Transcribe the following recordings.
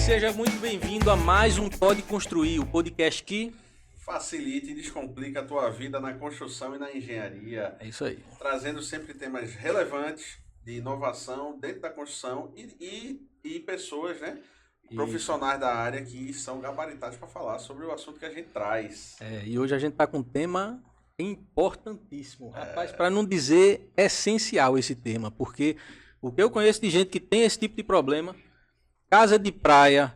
seja muito bem-vindo a mais um Pode Construir, o podcast que facilita e descomplica a tua vida na construção e na engenharia. É isso aí. Trazendo sempre temas relevantes de inovação dentro da construção e pessoas, né? Profissionais da área que são gabaritados para falar sobre o assunto que a gente traz. E hoje a gente está com um tema importantíssimo. Rapaz, para não dizer essencial esse tema, porque o que eu conheço de gente que tem esse tipo de problema, casa de praia,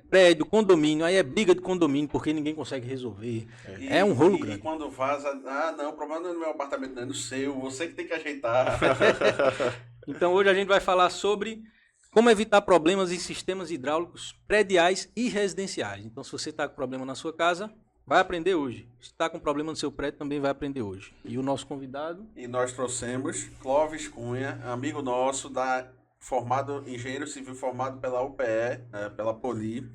prédio, condomínio, aí é briga de condomínio porque ninguém consegue resolver. É um rolo grande. E quando vaza, não, o problema não é no meu apartamento, não é no seu, você que tem que ajeitar. Então hoje a gente vai falar sobre como evitar problemas em sistemas hidráulicos prediais e residenciais. Então se você está com problema na sua casa, vai aprender hoje. Se está com problema no seu prédio, também vai aprender hoje. E o nosso convidado? E nós trouxemos Clóvis Cunha, amigo nosso, engenheiro civil formado pela UPE, pela Poli.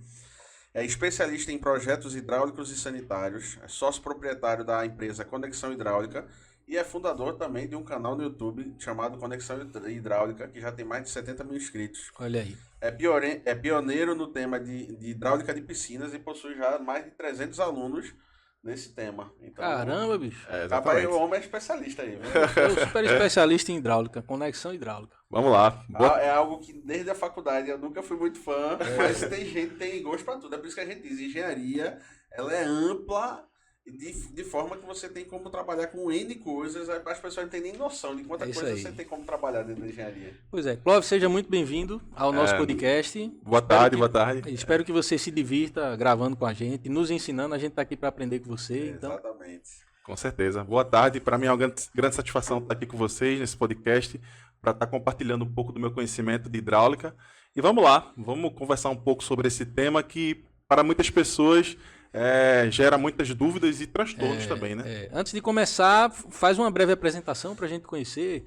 É especialista em projetos hidráulicos e sanitários, é sócio proprietário da empresa Conexão Hidráulica e é fundador também de um canal no YouTube chamado Conexão Hidráulica, que já tem mais de 70 mil inscritos. Olha aí. É pioneiro no tema de hidráulica de piscinas e possui já mais de 300 alunos nesse tema. Então, caramba, bicho. Rapaz, o homem é especialista aí, viu? Eu super especialista em hidráulica, conexão hidráulica. Vamos lá. É algo que desde a faculdade eu nunca fui muito fã, mas tem gente que tem gosto para tudo. É por isso que a gente diz, engenharia, ela é ampla de forma que você tem como trabalhar com N coisas, as pessoas não têm nem noção de quanta coisa você tem como trabalhar dentro da engenharia. Pois é, Clóvis, seja muito bem-vindo ao nosso podcast. Boa tarde. Espero que você se divirta gravando com a gente, nos ensinando, a gente está aqui para aprender com você. Então... Exatamente. Com certeza. Boa tarde, para mim é uma grande satisfação estar aqui com vocês nesse podcast, para estar compartilhando um pouco do meu conhecimento de hidráulica. E vamos lá, vamos conversar um pouco sobre esse tema que, para muitas pessoas, gera muitas dúvidas e transtornos também, né? Antes de começar, faz uma breve apresentação para a gente conhecer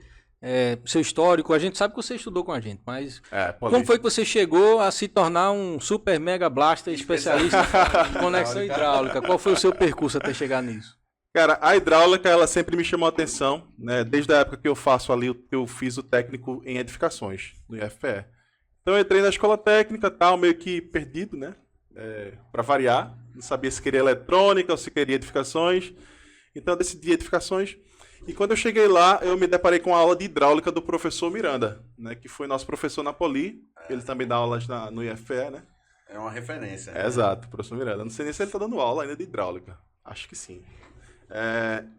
seu histórico. A gente sabe que você estudou com a gente, mas como foi que você chegou a se tornar um super mega blaster especialista em conexão hidráulica? Qual foi o seu percurso até chegar nisso? Cara, a hidráulica, ela sempre me chamou a atenção, né? Desde a época que eu faço ali, eu fiz o técnico em edificações, no IFPE. Então eu entrei na escola técnica, tal, meio que perdido, né? Para variar, não sabia se queria eletrônica ou se queria edificações. Então eu decidi edificações. E quando eu cheguei lá, eu me deparei com a aula de hidráulica do professor Miranda, né? Que foi nosso professor na Poli. Ele também dá aulas no IFPE, né? É uma referência. Né? Exato, professor Miranda. Não sei nem se ele está dando aula ainda de hidráulica. Acho que sim.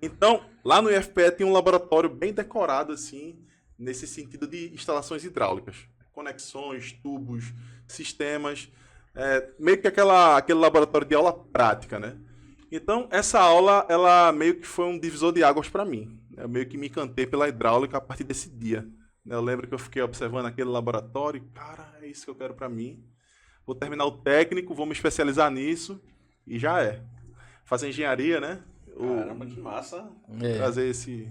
Então, lá no IFPE tem um laboratório bem decorado, assim, nesse sentido de instalações hidráulicas. Conexões, tubos, sistemas, meio que aquele laboratório de aula prática, né? Então, essa aula, ela meio que foi um divisor de águas para mim. Eu meio que me encantei pela hidráulica a partir desse dia. Eu lembro que eu fiquei observando aquele laboratório e, cara, é isso que eu quero para mim. Vou terminar o técnico, vou me especializar nisso e já é. Fazer engenharia, né? Caramba, que massa. Trazer esse...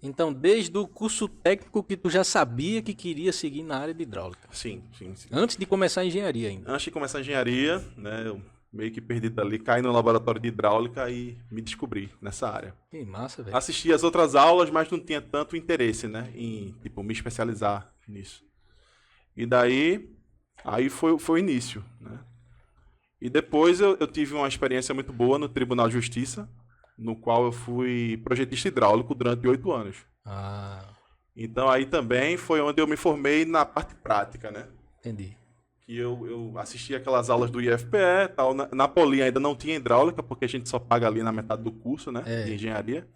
Então, desde o curso técnico que tu já sabia que queria seguir na área de hidráulica? Sim. Antes de começar a engenharia ainda? Antes de começar a engenharia, né, eu meio que perdido ali, caí no laboratório de hidráulica e me descobri nessa área. Que massa, velho. Assisti as outras aulas, mas não tinha tanto interesse, né, em me especializar nisso. E daí, aí foi o início, né. E depois eu tive uma experiência muito boa no Tribunal de Justiça, no qual eu fui projetista hidráulico durante 8 anos. Então aí também foi onde eu me formei na parte prática, né? Entendi. Que eu assisti aquelas aulas do IFPE, tal. Na Poli ainda não tinha hidráulica, porque a gente só paga ali na metade do curso, né? De engenharia.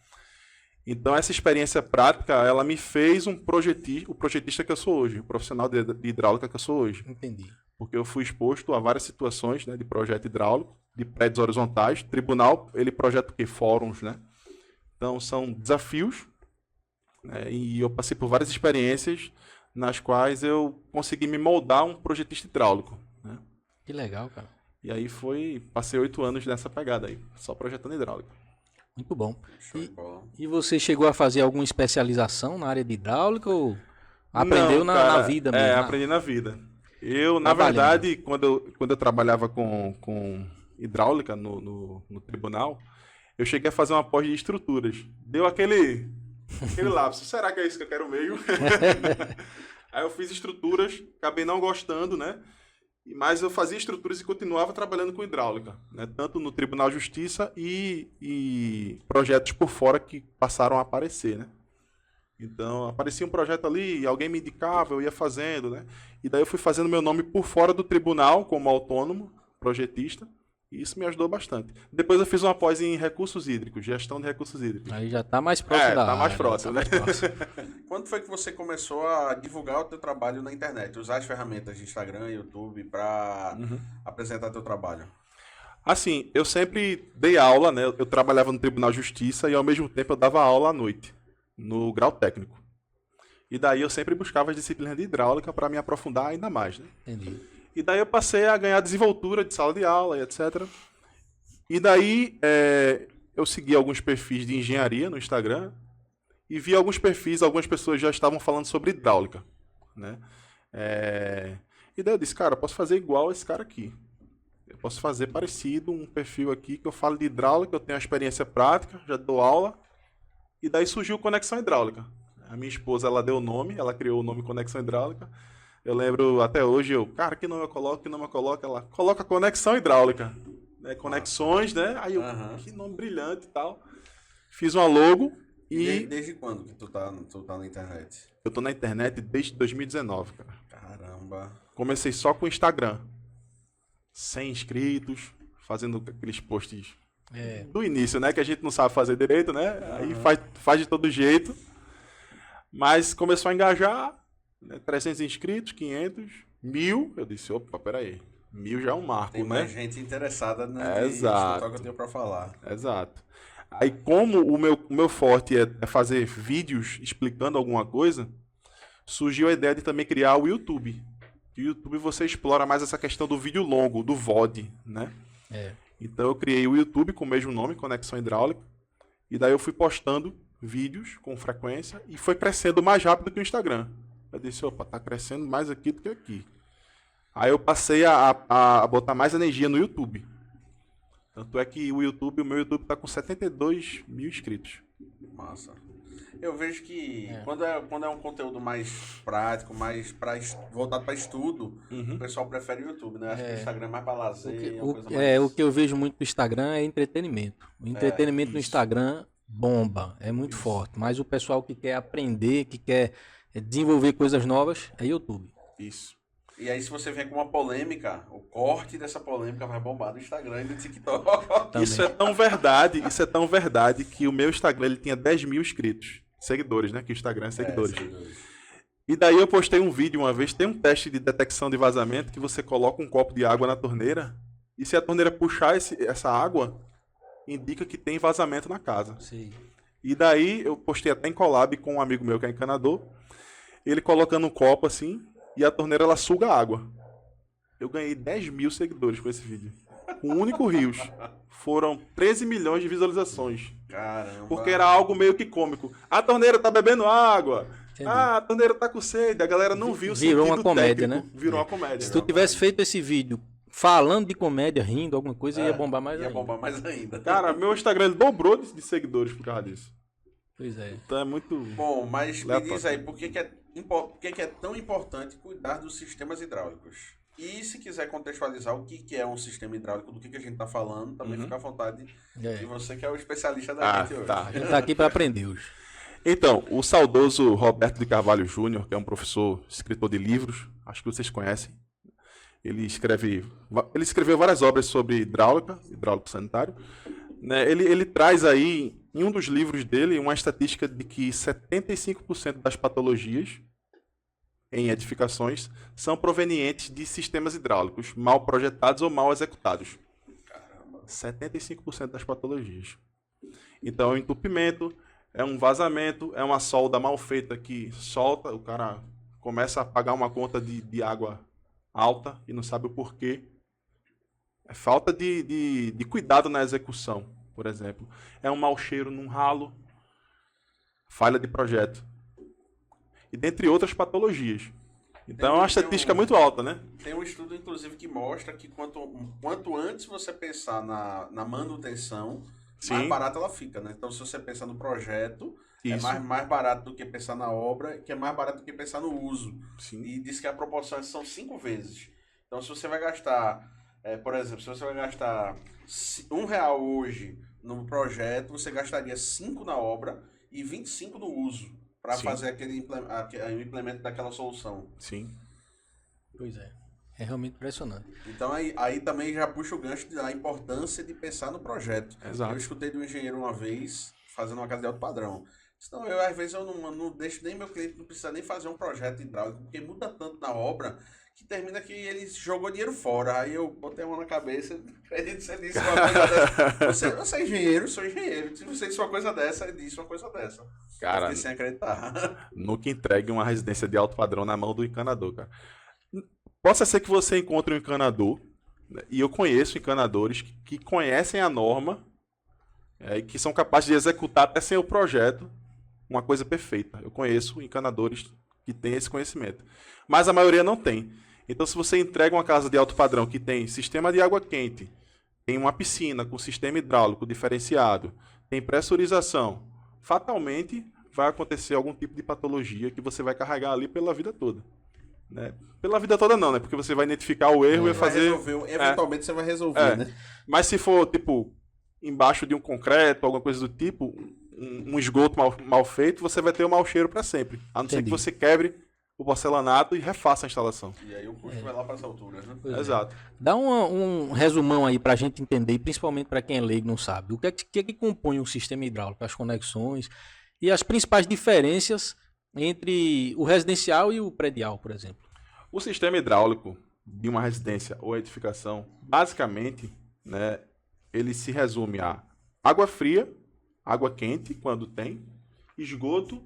Então essa experiência prática, ela me fez o projetista que eu sou hoje, o profissional de hidráulica que eu sou hoje. Entendi. Porque eu fui exposto a várias situações, né, de projeto hidráulico, de prédios horizontais. Tribunal, ele projeta o quê? Fóruns, né? Então, são desafios, né, e eu passei por várias experiências nas quais eu consegui me moldar um projetista hidráulico, né? Que legal, cara. E aí passei 8 anos nessa pegada aí, só projetando hidráulico. Muito bom. E você chegou a fazer alguma especialização na área de hidráulica ou aprendeu na vida mesmo? Aprendi na vida. Eu, na verdade, quando eu trabalhava com hidráulica no tribunal, eu cheguei a fazer uma pós de estruturas. Deu aquele lapso. Será que é isso que eu quero mesmo? Aí eu fiz estruturas, acabei não gostando, né? Mas eu fazia estruturas e continuava trabalhando com hidráulica, né? Tanto no Tribunal de Justiça e projetos por fora que passaram a aparecer, né? Então, aparecia um projeto ali, alguém me indicava, eu ia fazendo, né? E daí eu fui fazendo meu nome por fora do tribunal, como autônomo, projetista, e isso me ajudou bastante. Depois eu fiz uma pós em recursos hídricos, gestão de recursos hídricos. Aí já tá mais próximo da tá mais área, próximo, né? Quando foi que você começou a divulgar o teu trabalho na internet? Usar as ferramentas de Instagram, YouTube para apresentar teu trabalho? Assim, eu sempre dei aula, né? Eu trabalhava no Tribunal de Justiça e ao mesmo tempo eu dava aula à noite, no grau técnico. E daí eu sempre buscava as disciplinas de hidráulica para me aprofundar ainda mais, né? Entendi. E daí eu passei a ganhar desenvoltura de sala de aula e etc. E daí eu segui alguns perfis de engenharia no Instagram e vi alguns perfis, algumas pessoas já estavam falando sobre hidráulica, né? E daí eu disse, cara, eu posso fazer igual esse cara aqui. Eu posso fazer parecido, um perfil aqui que eu falo de hidráulica, eu tenho uma experiência prática, já dou aula. E daí surgiu Conexão Hidráulica. A minha esposa, ela deu o nome, ela criou o nome Conexão Hidráulica. Eu lembro até hoje, cara, que nome eu coloco, que nome eu coloco? Ela coloca Conexão Hidráulica. Né? Conexões, né? Aí eu, que nome brilhante e tal. Fiz uma logo e... Desde quando que tu tá na internet? Eu tô na internet desde 2019, cara. Caramba. Comecei só com o Instagram. 100 inscritos, fazendo aqueles posts do início, né? Que a gente não sabe fazer direito, né? Aí faz de todo jeito. Mas começou a engajar, né? 300 inscritos, 500, 1000. Eu disse, opa, peraí. 1000 já é um marco, Tem né? mais gente interessada Exato. no que eu tenho pra falar. Exato. Aí como o meu forte é fazer vídeos explicando alguma coisa, surgiu a ideia de também criar o YouTube. No YouTube você explora mais essa questão do vídeo longo, do VOD, né? Então eu criei o YouTube com o mesmo nome, Conexão Hidráulica, e daí eu fui postando vídeos com frequência e foi crescendo mais rápido que o Instagram. Eu disse, opa, tá crescendo mais aqui do que aqui. Aí eu passei a botar mais energia no YouTube. Tanto é que o meu YouTube tá com 72 mil inscritos. Massa. Eu vejo que quando é um conteúdo mais prático, mais voltado para estudo, o pessoal prefere o YouTube, né? Acho que o Instagram é mais para lazer. O que eu vejo muito no Instagram é entretenimento. O entretenimento no Instagram bomba, é muito forte. Mas o pessoal que quer aprender, que quer desenvolver coisas novas, é YouTube. Isso. E aí, se você vier com uma polêmica, o corte dessa polêmica vai bombar no Instagram e no TikTok. Isso é tão verdade que o meu Instagram ele tinha 10 mil inscritos. Seguidores, né? Que o Instagram é seguidores. E daí eu postei um vídeo uma vez, tem um teste de detecção de vazamento que você coloca um copo de água na torneira e se a torneira puxar essa água, indica que tem vazamento na casa. Sim. E daí eu postei até em collab com um amigo meu que é encanador, ele colocando um copo assim e a torneira ela suga a água. Eu ganhei 10 mil seguidores com esse vídeo. Com o único Rios. Foram 13 milhões de visualizações. Caramba. Porque era algo meio que cômico. A torneira tá bebendo água. Entendi. A torneira tá com sede. A galera não viu o Virou sentido uma comédia, técnico. né? Virou uma comédia. Se tu tivesse feito esse vídeo falando de comédia, rindo, alguma coisa, ia bombar mais Ia ainda. bombar mais ainda. Cara, meu Instagram ele dobrou de seguidores por causa disso. Pois é. Então é muito... Bom, mas me Lepo. diz aí, por que é tão importante cuidar dos sistemas hidráulicos? E se quiser contextualizar o que é um sistema hidráulico, do que a gente está falando, também fica à vontade. E você que é o especialista da gente hoje. Tá. A gente tá aqui para aprender hoje. Então, o saudoso Roberto de Carvalho Júnior, que é um professor, escritor de livros, acho que vocês conhecem. Ele escreveu várias obras sobre hidráulico sanitário. Né? Ele traz aí, em um dos livros dele, uma estatística de que 75% das patologias em edificações são provenientes de sistemas hidráulicos mal projetados ou mal executados. 75% das patologias. Então, é um entupimento, é um vazamento, é uma solda mal feita que solta, o cara começa a pagar uma conta de água alta e não sabe o porquê. É falta de cuidado na execução, por exemplo. É um mau cheiro num ralo, falha de projeto. E dentre outras patologias. Então é uma estatística muito alta, né? Tem um estudo, inclusive, que mostra que quanto antes você pensar na manutenção, mais barata ela fica, né? Então, se você pensar no projeto, Isso. é mais barato do que pensar na obra, que é mais barato do que pensar no uso. Sim. E diz que a proporção são 5 vezes. Então, se você vai gastar, por exemplo, se você vai gastar R$ 1 hoje no projeto, você gastaria 5 na obra e 25 no uso para Sim. fazer o implemento daquela solução. Sim. Pois é. É realmente impressionante. Então aí também já puxa o gancho da importância de pensar no projeto. Exato. Eu escutei de um engenheiro uma vez, fazendo uma casa de alto padrão. Senão às vezes eu não deixo nem meu cliente, não precisa nem fazer um projeto hidráulico, porque muda tanto na obra que termina que ele jogou dinheiro fora. Aí eu botei a mão na cabeça, acredito que você disse uma coisa dessa. Você é engenheiro, sou engenheiro. Se você disse uma coisa dessa, ele disse uma coisa dessa. Cara, Eu fiquei sem acreditar. nunca entregue uma residência de alto padrão na mão do encanador, cara. Possa ser que você encontre um encanador, né, e eu conheço encanadores que conhecem a norma e que são capazes de executar até sem o projeto uma coisa perfeita. Eu conheço encanadores que têm esse conhecimento. Mas a maioria não tem. Então, se você entrega uma casa de alto padrão que tem sistema de água quente, tem uma piscina com sistema hidráulico diferenciado, tem pressurização, fatalmente vai acontecer algum tipo de patologia que você vai carregar ali pela vida toda. Né? Pela vida toda não, né? Porque você vai identificar o erro e fazer... Eventualmente você vai resolver, né? Mas se for, tipo, embaixo de um concreto, alguma coisa do tipo, um esgoto mal feito, você vai ter o mau cheiro para sempre. A não ser que você quebre o porcelanato e refaça a instalação. E aí o custo vai lá para essa altura, né? Exato. Dá um resumão aí para a gente entender, e principalmente para quem é leigo e não sabe. O que é que compõe um sistema hidráulico, as conexões e as principais diferenças entre o residencial e o predial, por exemplo? O sistema hidráulico de uma residência ou edificação, basicamente, né, ele se resume a água fria, água quente, quando tem, esgoto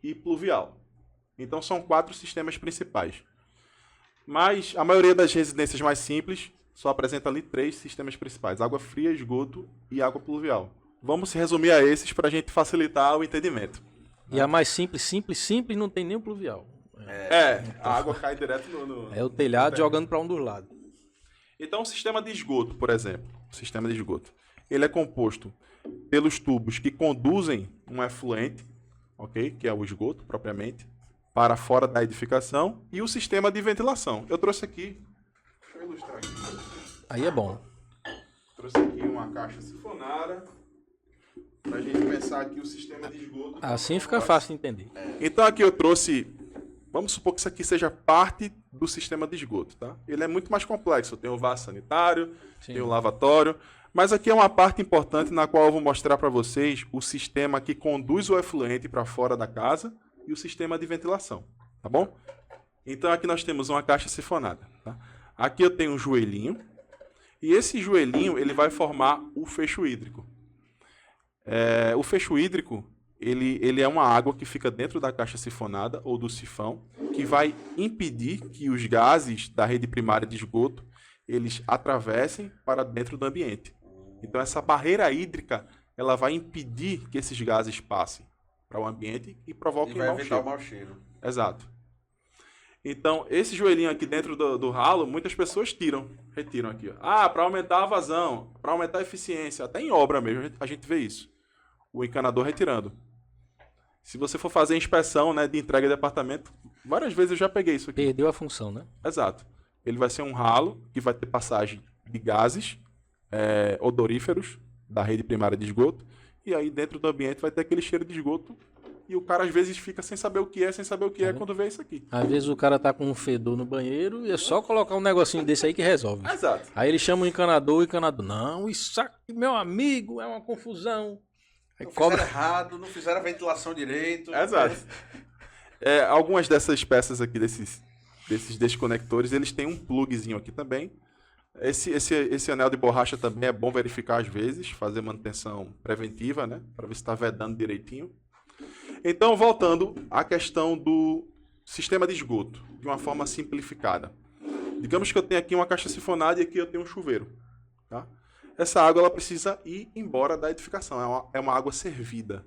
e pluvial. Então são 4 sistemas principais. Mas a maioria das residências mais simples só apresenta ali 3 sistemas principais: água fria, esgoto e água pluvial. Vamos se resumir a esses para a gente facilitar o entendimento. E a mais simples, não tem nem o pluvial. A água cai direto no... É o telhado jogando para um dos lados. Então o sistema de esgoto, por exemplo, ele é composto pelos tubos que conduzem um efluente, ok, que é o esgoto propriamente, para fora da edificação, e o sistema de ventilação. Eu trouxe aqui, deixa eu ilustrar aqui. Aí é bom. Trouxe aqui uma caixa sifonada, para a gente pensar aqui o sistema de esgoto. Assim fica fácil de entender. Então aqui eu trouxe, vamos supor que isso aqui seja parte do sistema de esgoto, tá? Ele é muito mais complexo, tem o vaso sanitário, tem o lavatório, mas aqui é uma parte importante na qual eu vou mostrar para vocês o sistema que conduz o efluente para fora da casa e o sistema de ventilação, tá bom? Então aqui nós temos uma caixa sifonada, tá? Aqui eu tenho um joelhinho, e esse joelhinho ele vai formar o fecho hídrico. O fecho hídrico, ele é uma água que fica dentro da caixa sifonada ou do sifão, que vai impedir que os gases da rede primária de esgoto eles atravessem para dentro do ambiente. Então essa barreira hídrica ela vai impedir que esses gases passem para o ambiente e provoquem e vai evitar o mau cheiro. Exato. Então esse joelhinho aqui dentro do ralo, muitas pessoas retiram aqui. Para aumentar a vazão, para aumentar a eficiência, até em obra mesmo a gente vê isso. O encanador retirando. Se você for fazer inspeção, né, de entrega de apartamento, várias vezes eu já peguei isso aqui. Perdeu a função, né? Exato. Ele vai ser um ralo que vai ter passagem de gases odoríferos da rede primária de esgoto, e aí dentro do ambiente vai ter aquele cheiro de esgoto, e o cara às vezes fica sem saber o que é quando vê isso aqui. Às vezes o cara tá com um fedor no banheiro e é só colocar um negocinho desse aí que resolve. Exato. Aí ele chama o encanador, não, isso aqui, meu amigo, é uma confusão. Aí fizeram errado, não fizeram a ventilação direito. Exato. Algumas dessas peças aqui, desses desconectores, eles têm um plugzinho aqui também. Esse anel de borracha também é bom verificar às vezes, fazer manutenção preventiva, né? Para ver se está vedando direitinho. Então, voltando à questão do sistema de esgoto, de uma forma simplificada. Digamos que eu tenho aqui uma caixa sifonada e aqui eu tenho um chuveiro. Tá? Essa água ela precisa ir embora da edificação. É uma água servida.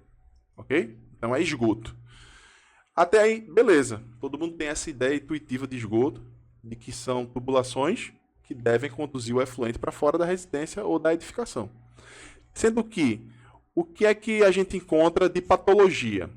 Ok? Então é esgoto. Até aí, beleza. Todo mundo tem essa ideia intuitiva de esgoto, de que são tubulações que devem conduzir o efluente para fora da residência ou da edificação. Sendo que, o que é que a gente encontra de patologia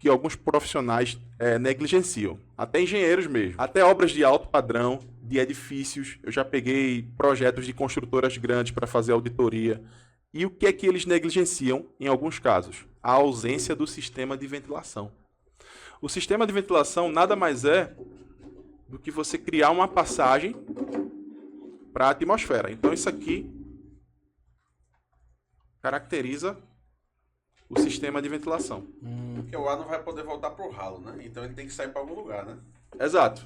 que alguns profissionais negligenciam. Até engenheiros mesmo. Até obras de alto padrão, de edifícios. Eu já peguei projetos de construtoras grandes para fazer auditoria. E o que é que eles negligenciam em alguns casos? A ausência do sistema de ventilação. O sistema de ventilação nada mais é do que você criar uma passagem para a atmosfera. Então isso aqui caracteriza o sistema de ventilação. Porque o ar não vai poder voltar pro ralo, né? Então ele tem que sair para algum lugar, né? Exato.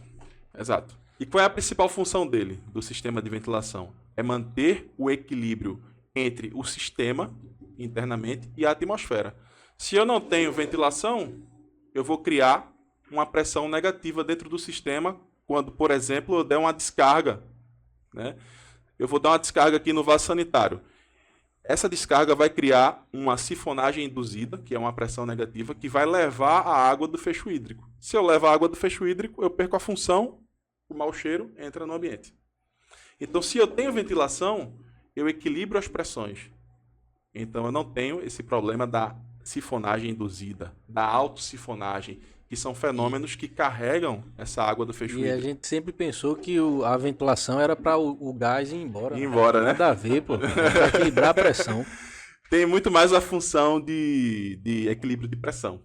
E qual é a principal função dele, do sistema de ventilação? É manter o equilíbrio entre o sistema, internamente, e a atmosfera. Se eu não tenho ventilação, eu vou criar uma pressão negativa dentro do sistema quando, por exemplo, eu der uma descarga, né? Eu vou dar uma descarga aqui no vaso sanitário. Essa descarga vai criar uma sifonagem induzida, que é uma pressão negativa, que vai levar a água do fecho hídrico. Se eu levo a água do fecho hídrico, eu perco a função, o mau cheiro entra no ambiente. Então, se eu tenho ventilação, eu equilibro as pressões. Então, eu não tenho esse problema da sifonagem induzida, da autossifonagem, que são fenômenos que carregam essa água do fecho hídrico. E a gente sempre pensou que a ventilação era para o gás ir embora. Ir embora, né? Nada a ver, pô. Para equilibrar a pressão. Tem muito mais a função de equilíbrio de pressão.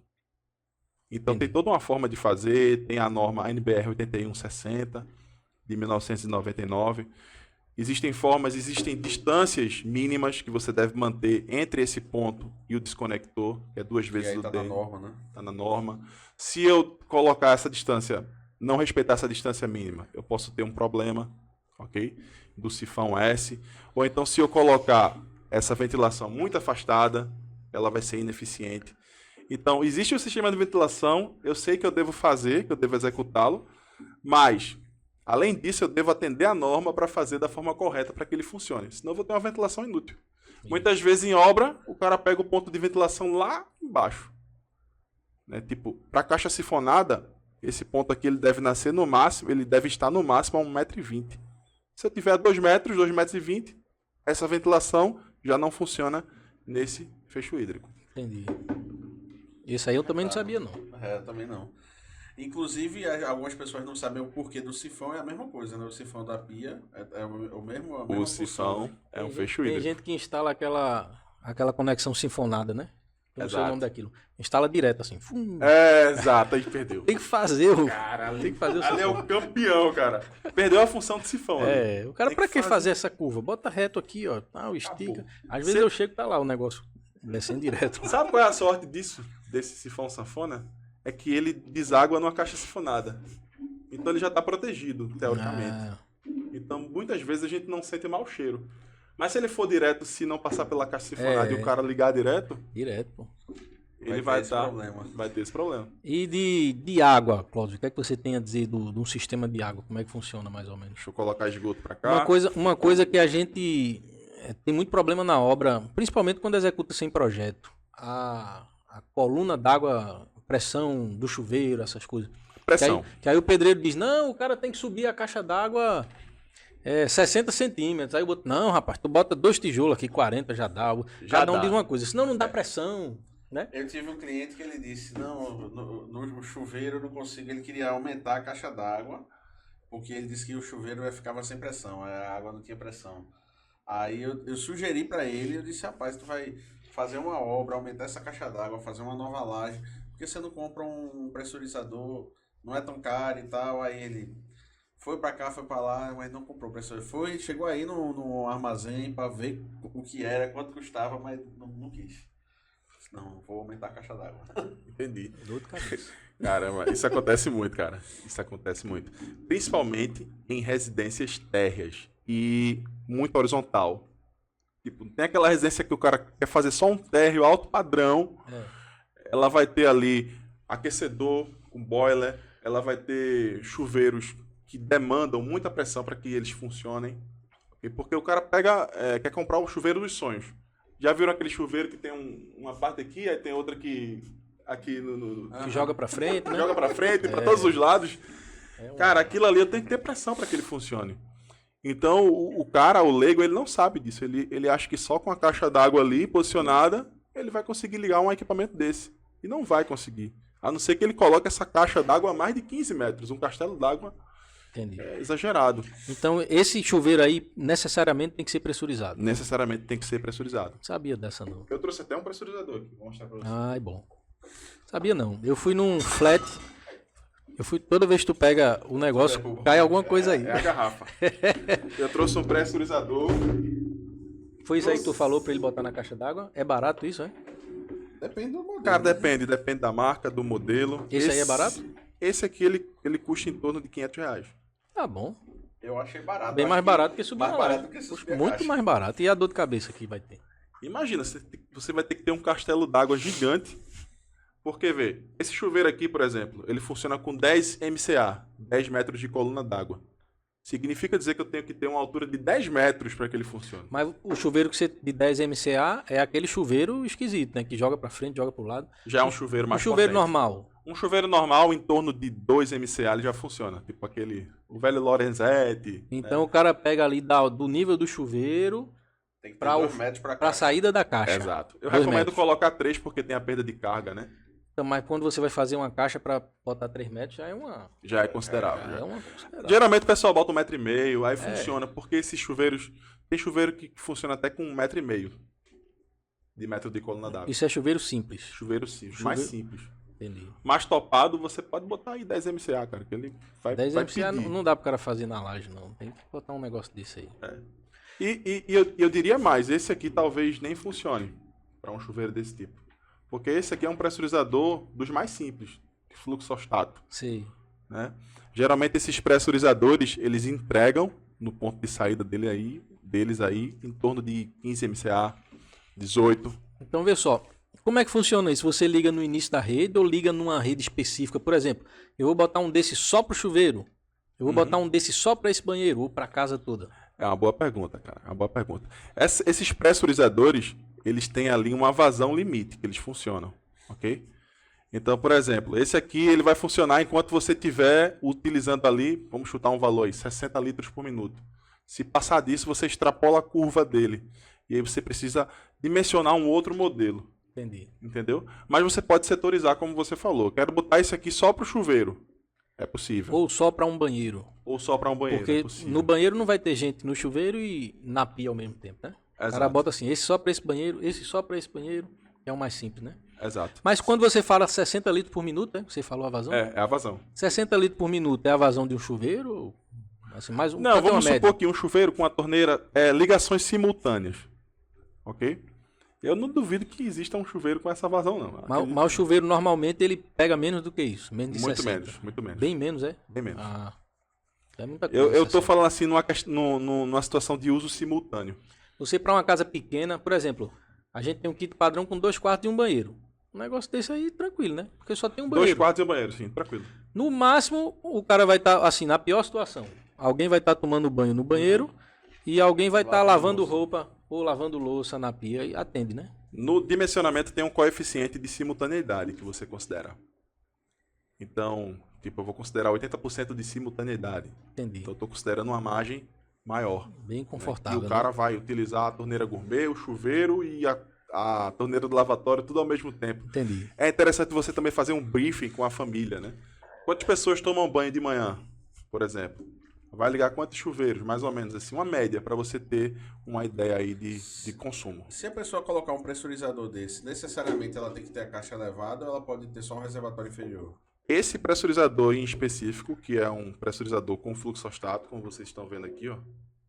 Então, tem toda uma forma de fazer. Tem a norma ANBR 8160, de 1999. Existem formas, existem distâncias mínimas que você deve manter entre esse ponto e o desconector, que é 2 vezes o D. Tá na norma, né? Está na norma. Se eu colocar essa distância, não respeitar essa distância mínima, eu posso ter um problema, ok? Do sifão S. Ou então, se eu colocar essa ventilação muito afastada, ela vai ser ineficiente. Então, existe um sistema de ventilação, eu sei que eu devo fazer, que eu devo executá-lo, mas, além disso, eu devo atender a norma para fazer da forma correta para que ele funcione. Senão eu vou ter uma ventilação inútil. Muitas vezes em obra, o cara pega o ponto de ventilação lá embaixo. Né? Tipo, para a caixa sifonada, esse ponto aqui ele deve nascer no máximo, ele deve estar no máximo a 1,20 m. Se eu tiver 2 metros, 2,20 m, essa ventilação já não funciona nesse fecho hídrico. Entendi. Isso aí eu também não sabia, não. Eu também não. Inclusive, algumas pessoas não sabem o porquê do sifão, é a mesma coisa, né? O sifão da pia é o mesmo. A mesma O sifão é um fecho hídrico. Tem gente que instala aquela conexão sinfonada, né? Eu não sei o Exato. nome daquilo. Instala direto assim. Exato, aí perdeu. Tem que fazer o. Cara, tem que fazer o ali é sifão. o campeão, cara. Perdeu a função do sifão. É, o cara, Tem pra que que fazer essa curva? Bota reto aqui, ó. Estica. Às vezes eu chego e tá lá o negócio descendo direto. Sabe qual é a sorte disso, desse sifão sanfona? É que ele deságua numa caixa sifonada. Então ele já está protegido, teoricamente. Ah, Então muitas vezes a gente não sente mau cheiro. Mas se ele for direto, se não passar pela caixa sifonada e o cara ligar direto, direto, pô. ele vai ter esse dar, problema. vai ter esse problema. E de água, Cláudio, o que é que você tem a dizer de um sistema de água? Como é que funciona mais ou menos? Deixa eu colocar esgoto para cá. Uma coisa que a gente tem muito problema na obra, principalmente quando executa sem projeto. A coluna d'água, pressão do chuveiro, essas coisas. Pressão. Que aí o pedreiro diz, não, o cara tem que subir a caixa d'água 60 centímetros. Aí eu boto, não, rapaz, tu bota 2 tijolos aqui, 40 já dá. Cada um dá. diz uma coisa, senão não dá pressão, né? Eu tive um cliente que ele disse, não, no chuveiro eu não consigo, ele queria aumentar a caixa d'água, porque ele disse que o chuveiro ficava sem pressão, a água não tinha pressão. Aí eu sugeri para ele, eu disse, rapaz, tu vai fazer uma obra, aumentar essa caixa d'água, fazer uma nova laje, porque você não compra um pressurizador, não é tão caro e tal. Aí ele foi para cá, foi para lá, mas não comprou pressurizador. Chegou aí no armazém para ver o que era, quanto custava, mas não quis. Não, vou aumentar a caixa d'água. Entendi. Dor de cabeça. Caramba, isso acontece muito, cara. Isso acontece muito. Principalmente em residências térreas e muito horizontal. Tipo, tem aquela residência que o cara quer fazer só um térreo alto padrão. Ela vai ter ali aquecedor com boiler. Ela vai ter chuveiros que demandam muita pressão para que eles funcionem. Porque o cara quer comprar o chuveiro dos sonhos. Já viram aquele chuveiro que tem uma parte aqui, aí tem outra aqui Que joga pra frente, né? joga para frente, para todos os lados. Cara, aquilo ali eu tenho que ter pressão para que ele funcione. Então, o leigo, ele não sabe disso. Ele acha que só com a caixa d'água ali posicionada, ele vai conseguir ligar um equipamento desse. E não vai conseguir. A não ser que ele coloque essa caixa d'água a mais de 15 metros. Um castelo d'água Entendi. é exagerado. Então, esse chuveiro aí necessariamente tem que ser pressurizado. Necessariamente tem que ser pressurizado. Não sabia dessa, não. Eu trouxe até um pressurizador aqui. Vou mostrar pra você. Ai, bom. Sabia não. Eu fui num flat. Toda vez que tu pega o negócio, cai alguma coisa aí. É a garrafa. Eu trouxe um pressurizador. Foi isso aí que tu falou pra ele botar na caixa d'água? É barato isso, é? Depende do modelo. Cara, né? depende da marca, do modelo. Esse aí é barato? Esse aqui, ele custa em torno de R$ 500. Tá bom. Eu achei barato. Bem Acho mais barato que subir mais na barato loja. que subir Custa a muito caixa. mais barato. E a dor de cabeça que vai ter? Imagina, você vai ter que ter um castelo d'água gigante. Porque, vê, esse chuveiro aqui, por exemplo, ele funciona com 10 MCA, 10 metros de coluna d'água. Significa dizer que eu tenho que ter uma altura de 10 metros para que ele funcione. Mas o chuveiro que você de 10 MCA é aquele chuveiro esquisito, né? Que joga pra frente, joga pro lado. Já é um chuveiro Um mais chuveiro potente. normal. Um chuveiro normal, em torno de 2 MCA, ele já funciona. Tipo o velho Lorenzetti. Então o cara pega ali do nível do chuveiro Tem que ter pra 2 metros pra pra caixa. saída da caixa. Exato. Eu 2 recomendo metros. colocar 3 porque tem a perda de carga, né? Então, mas quando você vai fazer uma caixa pra botar 3 metros, já é uma. Já é considerável. Já né? é uma considerável. Geralmente o pessoal bota 1,5 m, aí funciona, porque esses chuveiros. Tem chuveiro que funciona até com 1,5 m de metro de coluna d'água. Isso é chuveiro simples. Chuveiro simples, mais simples. Entendi. Mais topado, você pode botar aí 10 MCA, cara, que ele vai, 10 vai MCA pedir. não dá pro cara fazer na laje, não. Tem que botar um negócio desse aí. E eu diria mais, esse aqui talvez nem funcione para um chuveiro desse tipo. Porque esse aqui é um pressurizador dos mais simples, de fluxostato, Sei. né? Geralmente esses pressurizadores, eles entregam no ponto de saída deles aí em torno de 15 MCA, 18. Então, vê só. Como é que funciona isso? Você liga no início da rede ou liga numa rede específica? Por exemplo, eu vou botar um desse só pro chuveiro. Eu vou botar um desse só para esse banheiro ou para casa toda. É uma boa pergunta, cara. É uma boa pergunta. Esses pressurizadores, eles têm ali uma vazão limite que eles funcionam, ok? Então, por exemplo, esse aqui ele vai funcionar enquanto você estiver utilizando ali, vamos chutar um valor aí, 60 litros por minuto. Se passar disso, você extrapola a curva dele. E aí você precisa dimensionar um outro modelo, Entendi. entendeu? Mas você pode setorizar, como você falou. Quero botar esse aqui só para o chuveiro. É possível. Ou só para um banheiro. Ou só para um banheiro. É Porque possível. no banheiro não vai ter gente no chuveiro e na pia ao mesmo tempo, né? O cara Exato. bota assim, esse só para esse banheiro, esse só para esse banheiro, que é o mais simples, né? Exato. Mas quando você fala 60 litros por minuto, né? Você falou a vazão? É a vazão. 60 litros por minuto é a vazão de um chuveiro? Assim, mais um, Não, pra ter uma vamos média. supor que um chuveiro com a torneira ligações simultâneas. Ok? Eu não duvido que exista um chuveiro com essa vazão, não. Mas o chuveiro normalmente ele pega menos do que isso, menos de Muito 60. menos, muito menos. Bem menos, é? Bem menos. Ah, é muita coisa. Eu tô 60. falando assim numa situação de uso simultâneo. Você para uma casa pequena, por exemplo, a gente tem um kit padrão com 2 quartos e um banheiro. Um negócio desse aí, tranquilo, né? Porque só tem um 2 banheiro. quartos e um banheiro, sim, tranquilo. No máximo, o cara vai estar, assim, na pior situação. Alguém vai estar tomando banho no banheiro e alguém vai estar lavando roupa ou lavando louça na pia e atende, né? No dimensionamento tem um coeficiente de simultaneidade que você considera. Então, tipo, eu vou considerar 80% de simultaneidade. Entendi. Então eu tô considerando uma margem maior. Bem E confortável. o cara vai utilizar a torneira gourmet, o chuveiro e a torneira do lavatório, tudo ao mesmo tempo. né? Entendi. É interessante você também fazer um briefing com a família, né? Quantas pessoas tomam banho de manhã, por exemplo? Vai ligar quantos chuveiros, mais ou menos, assim, uma média, para você ter uma ideia aí de consumo. Se a pessoa colocar um pressurizador desse, necessariamente ela tem que ter a caixa elevada ou ela pode ter só um reservatório inferior? Esse pressurizador em específico, que é um pressurizador com fluxostato, como vocês estão vendo aqui, ó.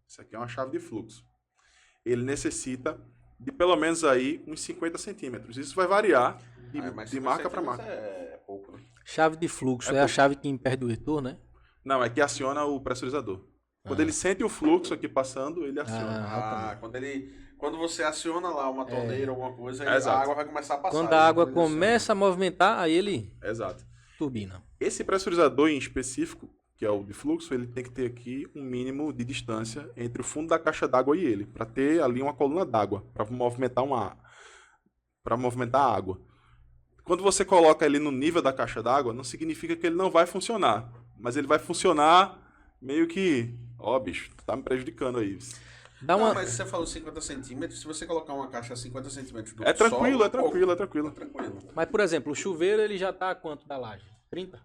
Isso aqui é uma chave de fluxo. Ele necessita de pelo menos aí uns 50 centímetros. Isso vai variar Mas de marca para 50 marca. É pouco, né? Chave de fluxo É é a pouco. chave que impede o retorno, né? Não, é que aciona o pressurizador. Quando ele sente o fluxo aqui passando, ele aciona. Quando você aciona lá uma torneira, alguma coisa, aí Exato. a água vai começar a passar. Quando a água Ele aciona. começa a movimentar, aí ele Exato. turbina. Esse pressurizador em específico, que é o de fluxo, ele tem que ter aqui um mínimo de distância entre o fundo da caixa d'água e ele, para ter ali uma coluna d'água, para movimentar a água. Quando você coloca ele no nível da caixa d'água, não significa que ele não vai funcionar, mas ele vai funcionar meio que, ó, bicho, tu tá me prejudicando aí. Dá uma... mas você falou 50 centímetros, se você colocar uma caixa a 50 centímetros do É tranquilo, solo, é tranquilo, é pô, tranquilo. tranquilo. Mas, por exemplo, o chuveiro ele já tá a quanto da laje? 30?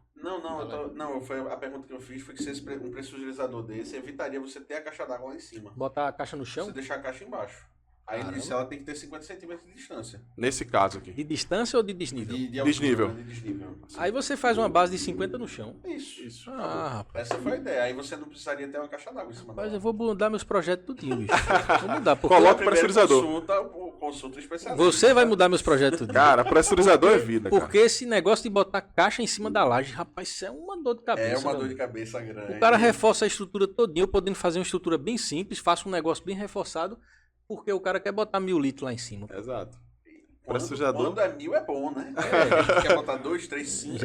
Foi a pergunta que eu fiz foi que se um pressurizador desse evitaria você ter a caixa d'água lá em cima. Botar a caixa no chão? Você deixar a caixa embaixo. Aí ele Caramba. disse ela tem que ter 50 centímetros de distância. Nesse caso aqui. De distância ou de desnível? De Desnível. altura, né? De desnível. Aí você faz uma base de 50 no chão. Isso. Ah, rapaz. Essa foi a ideia. Aí você não precisaria ter uma caixa d'água em cima Rapaz, dela. eu vou mudar meus projetos tudinho, bicho. Vou mudar, porque Coloca Primeiro pressurizador. Consulta o especialista. você vai mudar meus projetos tudinho. Cara, pressurizador é vida, cara. Porque esse negócio de botar caixa em cima da laje, rapaz, isso é uma dor de cabeça. É uma meu dor de amigo. cabeça grande. O cara reforça a estrutura todinha, eu podendo fazer uma estrutura bem simples, faço um negócio bem reforçado, porque o cara quer botar 1000 litros lá em cima. Exato. Quando Pressurizador. é 1000 é bom, né? A gente quer botar 2, 3, 5.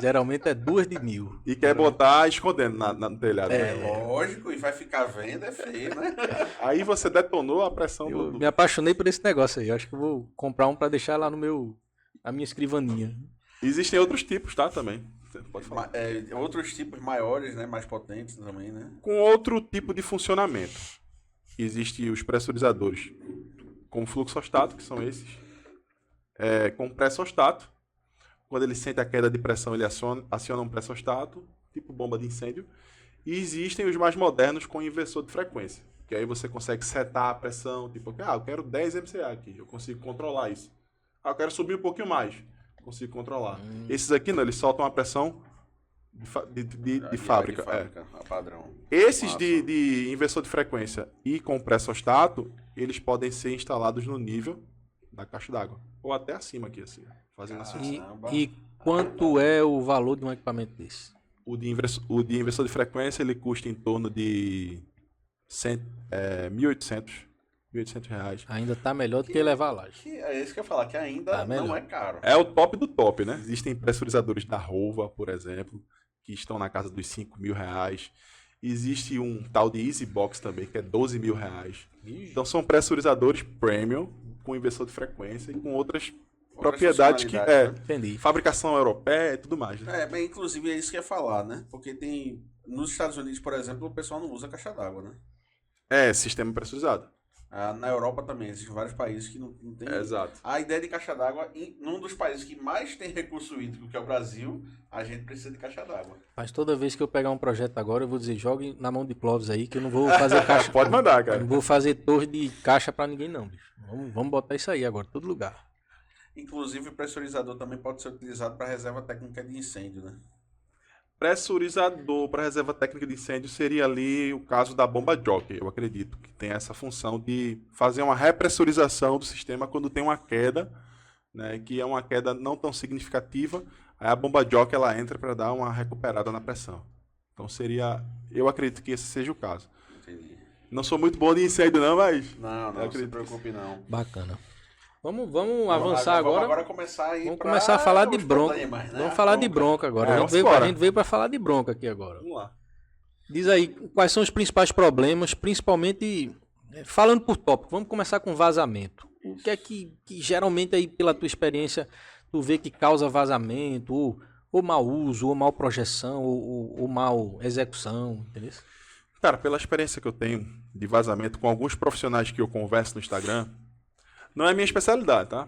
Geralmente é 2 de 1000. E quer botar escondendo no telhado. É né? lógico, e vai ficar vendo, é feio, né? Aí você detonou a pressão Eu do... me apaixonei por esse negócio aí. Eu acho que eu vou comprar um pra deixar lá na minha escrivaninha. Existem outros tipos, tá? Também. Você pode falar. Outros tipos maiores, né? Mais potentes também, né? Com outro tipo de funcionamento. Existem os pressurizadores com fluxostato, que são esses. Com pressostato. Quando ele sente a queda de pressão, ele aciona um pressostato, tipo bomba de incêndio. E existem os mais modernos com inversor de frequência. Que aí você consegue setar a pressão, tipo, eu quero 10 MCA aqui, eu consigo controlar isso. Eu quero subir um pouquinho mais, consigo controlar. Esses aqui não, eles soltam a pressão de fábrica. A padrão. Esses Massa. de inversor de frequência e com pressostato, eles podem ser instalados no nível da caixa d'água. Ou até acima aqui, assim. Fazendo assim. Caramba. E quanto é o valor de um equipamento desse? O de inversor de frequência, ele custa em torno de 1.800 reais. Ainda tá melhor do que levar a laje. É isso que eu ia falar, que ainda Tá não melhor. é caro. É o top do top, né? Existem pressurizadores da Rova, por exemplo, que estão na casa dos 5.000 reais. Existe um tal de EasyBox também, que é 12.000 reais. Então são pressurizadores premium, com inversor de frequência e com outras propriedades que funcionalidades, né? Entendi. fabricação europeia e tudo mais. Né? Bem, inclusive é isso que eu ia falar, né? Porque tem. Nos Estados Unidos, por exemplo, o pessoal não usa caixa d'água, né? Sistema pressurizado. Na Europa também, existem vários países que não tem. Exato. A ideia de caixa d'água, num dos países que mais tem recurso hídrico, que é o Brasil, a gente precisa de caixa d'água. Mas toda vez que eu pegar um projeto agora, eu vou dizer, jogue na mão de Clóvis aí, que eu não vou fazer caixa. Pode mandar, Eu cara. não vou fazer torre de caixa pra ninguém, não, bicho. Vamos botar isso aí agora, todo lugar. Inclusive, o pressurizador também pode ser utilizado para reserva técnica de incêndio, né? Pressurizador para reserva técnica de incêndio seria ali o caso da bomba jockey, eu acredito, que tem essa função de fazer uma repressurização do sistema quando tem uma queda, né, que é uma queda não tão significativa, aí a bomba jockey ela entra para dar uma recuperada na pressão. Então eu acredito que esse seja o caso. Entendi. Não sou muito bom de incêndio não, mas Não se acredito. preocupe não. Bacana. Vamos avançar agora. Vamos agora começar a ir Vamos pra começar a falar de os bronca. problemas, né? Vamos falar de bronca agora. vamos A embora. gente veio para falar de bronca aqui agora. Vamos lá. Diz aí, quais são os principais problemas, principalmente, falando por tópico, vamos começar com vazamento. O que é que geralmente aí, pela tua experiência, tu vê que causa vazamento, ou mau uso, ou mal projeção, ou mal execução, entendeu? Cara, pela experiência que eu tenho de vazamento com alguns profissionais que eu converso no Instagram, não é minha especialidade, tá?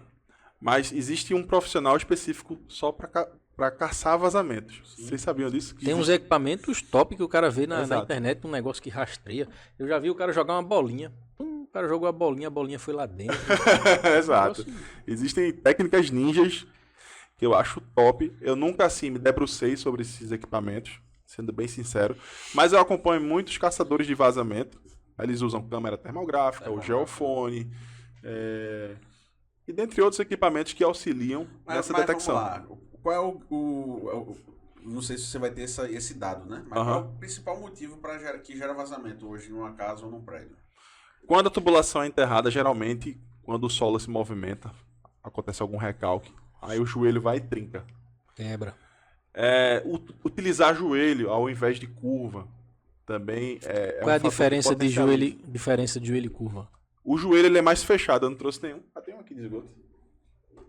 Mas existe um profissional específico só para caçar vazamentos. Vocês sabiam disso? Tem uns equipamentos top que o cara vê na Exato. internet, um negócio que rastreia. Eu já vi o cara jogar uma bolinha. O cara jogou a bolinha foi lá dentro. Exato. Existem técnicas ninjas que eu acho top. Eu nunca assim me debrucei sobre esses equipamentos, sendo bem sincero. Mas eu acompanho muitos caçadores de vazamento. Eles usam câmera termográfica, o geofone, e dentre outros equipamentos que auxiliam nessa detecção. Vamos lá. Qual é não sei se você vai ter esse dado, né? Mas qual é o principal motivo que gera vazamento hoje numa casa ou num prédio? Quando a tubulação é enterrada, geralmente, quando o solo se movimenta, acontece algum recalque, aí o joelho vai e trinca. Quebra. Utilizar joelho ao invés de curva também Qual é a um fator que diferença potencializa. diferença de joelho e curva? O joelho ele é mais fechado, eu não trouxe nenhum. Ah, tem um aqui de esgoto.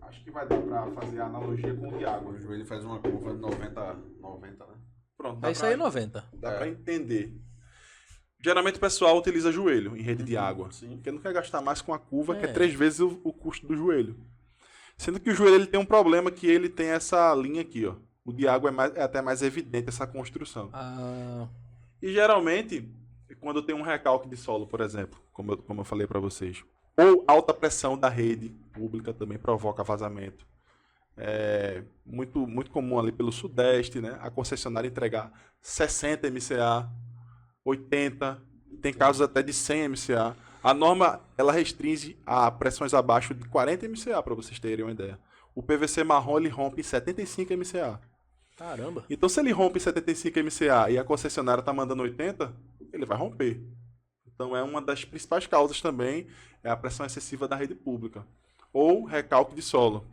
Acho que vai dar pra fazer a analogia com o de água. O joelho faz uma curva de 90, né? Pronto, Isso aí é 90. dá pra entender. Geralmente o pessoal utiliza joelho em rede de água. Sim. Porque não quer gastar mais com a curva, que é É. 3 vezes o custo do joelho. Sendo que o joelho ele tem um problema que ele tem essa linha aqui, ó. O de água é até mais evidente essa construção. Ah, E geralmente, quando tem um recalque de solo, por exemplo, como eu falei para vocês, ou alta pressão da rede pública também provoca vazamento. É muito comum ali pelo Sudeste, né? A concessionária entregar 60 MCA, 80, tem casos até de 100 MCA. A norma, ela restringe a pressões abaixo de 40 MCA, para vocês terem uma ideia. O PVC marrom, ele rompe em 75 MCA. caramba. Então, se ele rompe em 75 MCA e a concessionária está mandando 80, ele vai romper. Então, é uma das principais causas também, é a pressão excessiva da rede pública. Ou recalque de solo.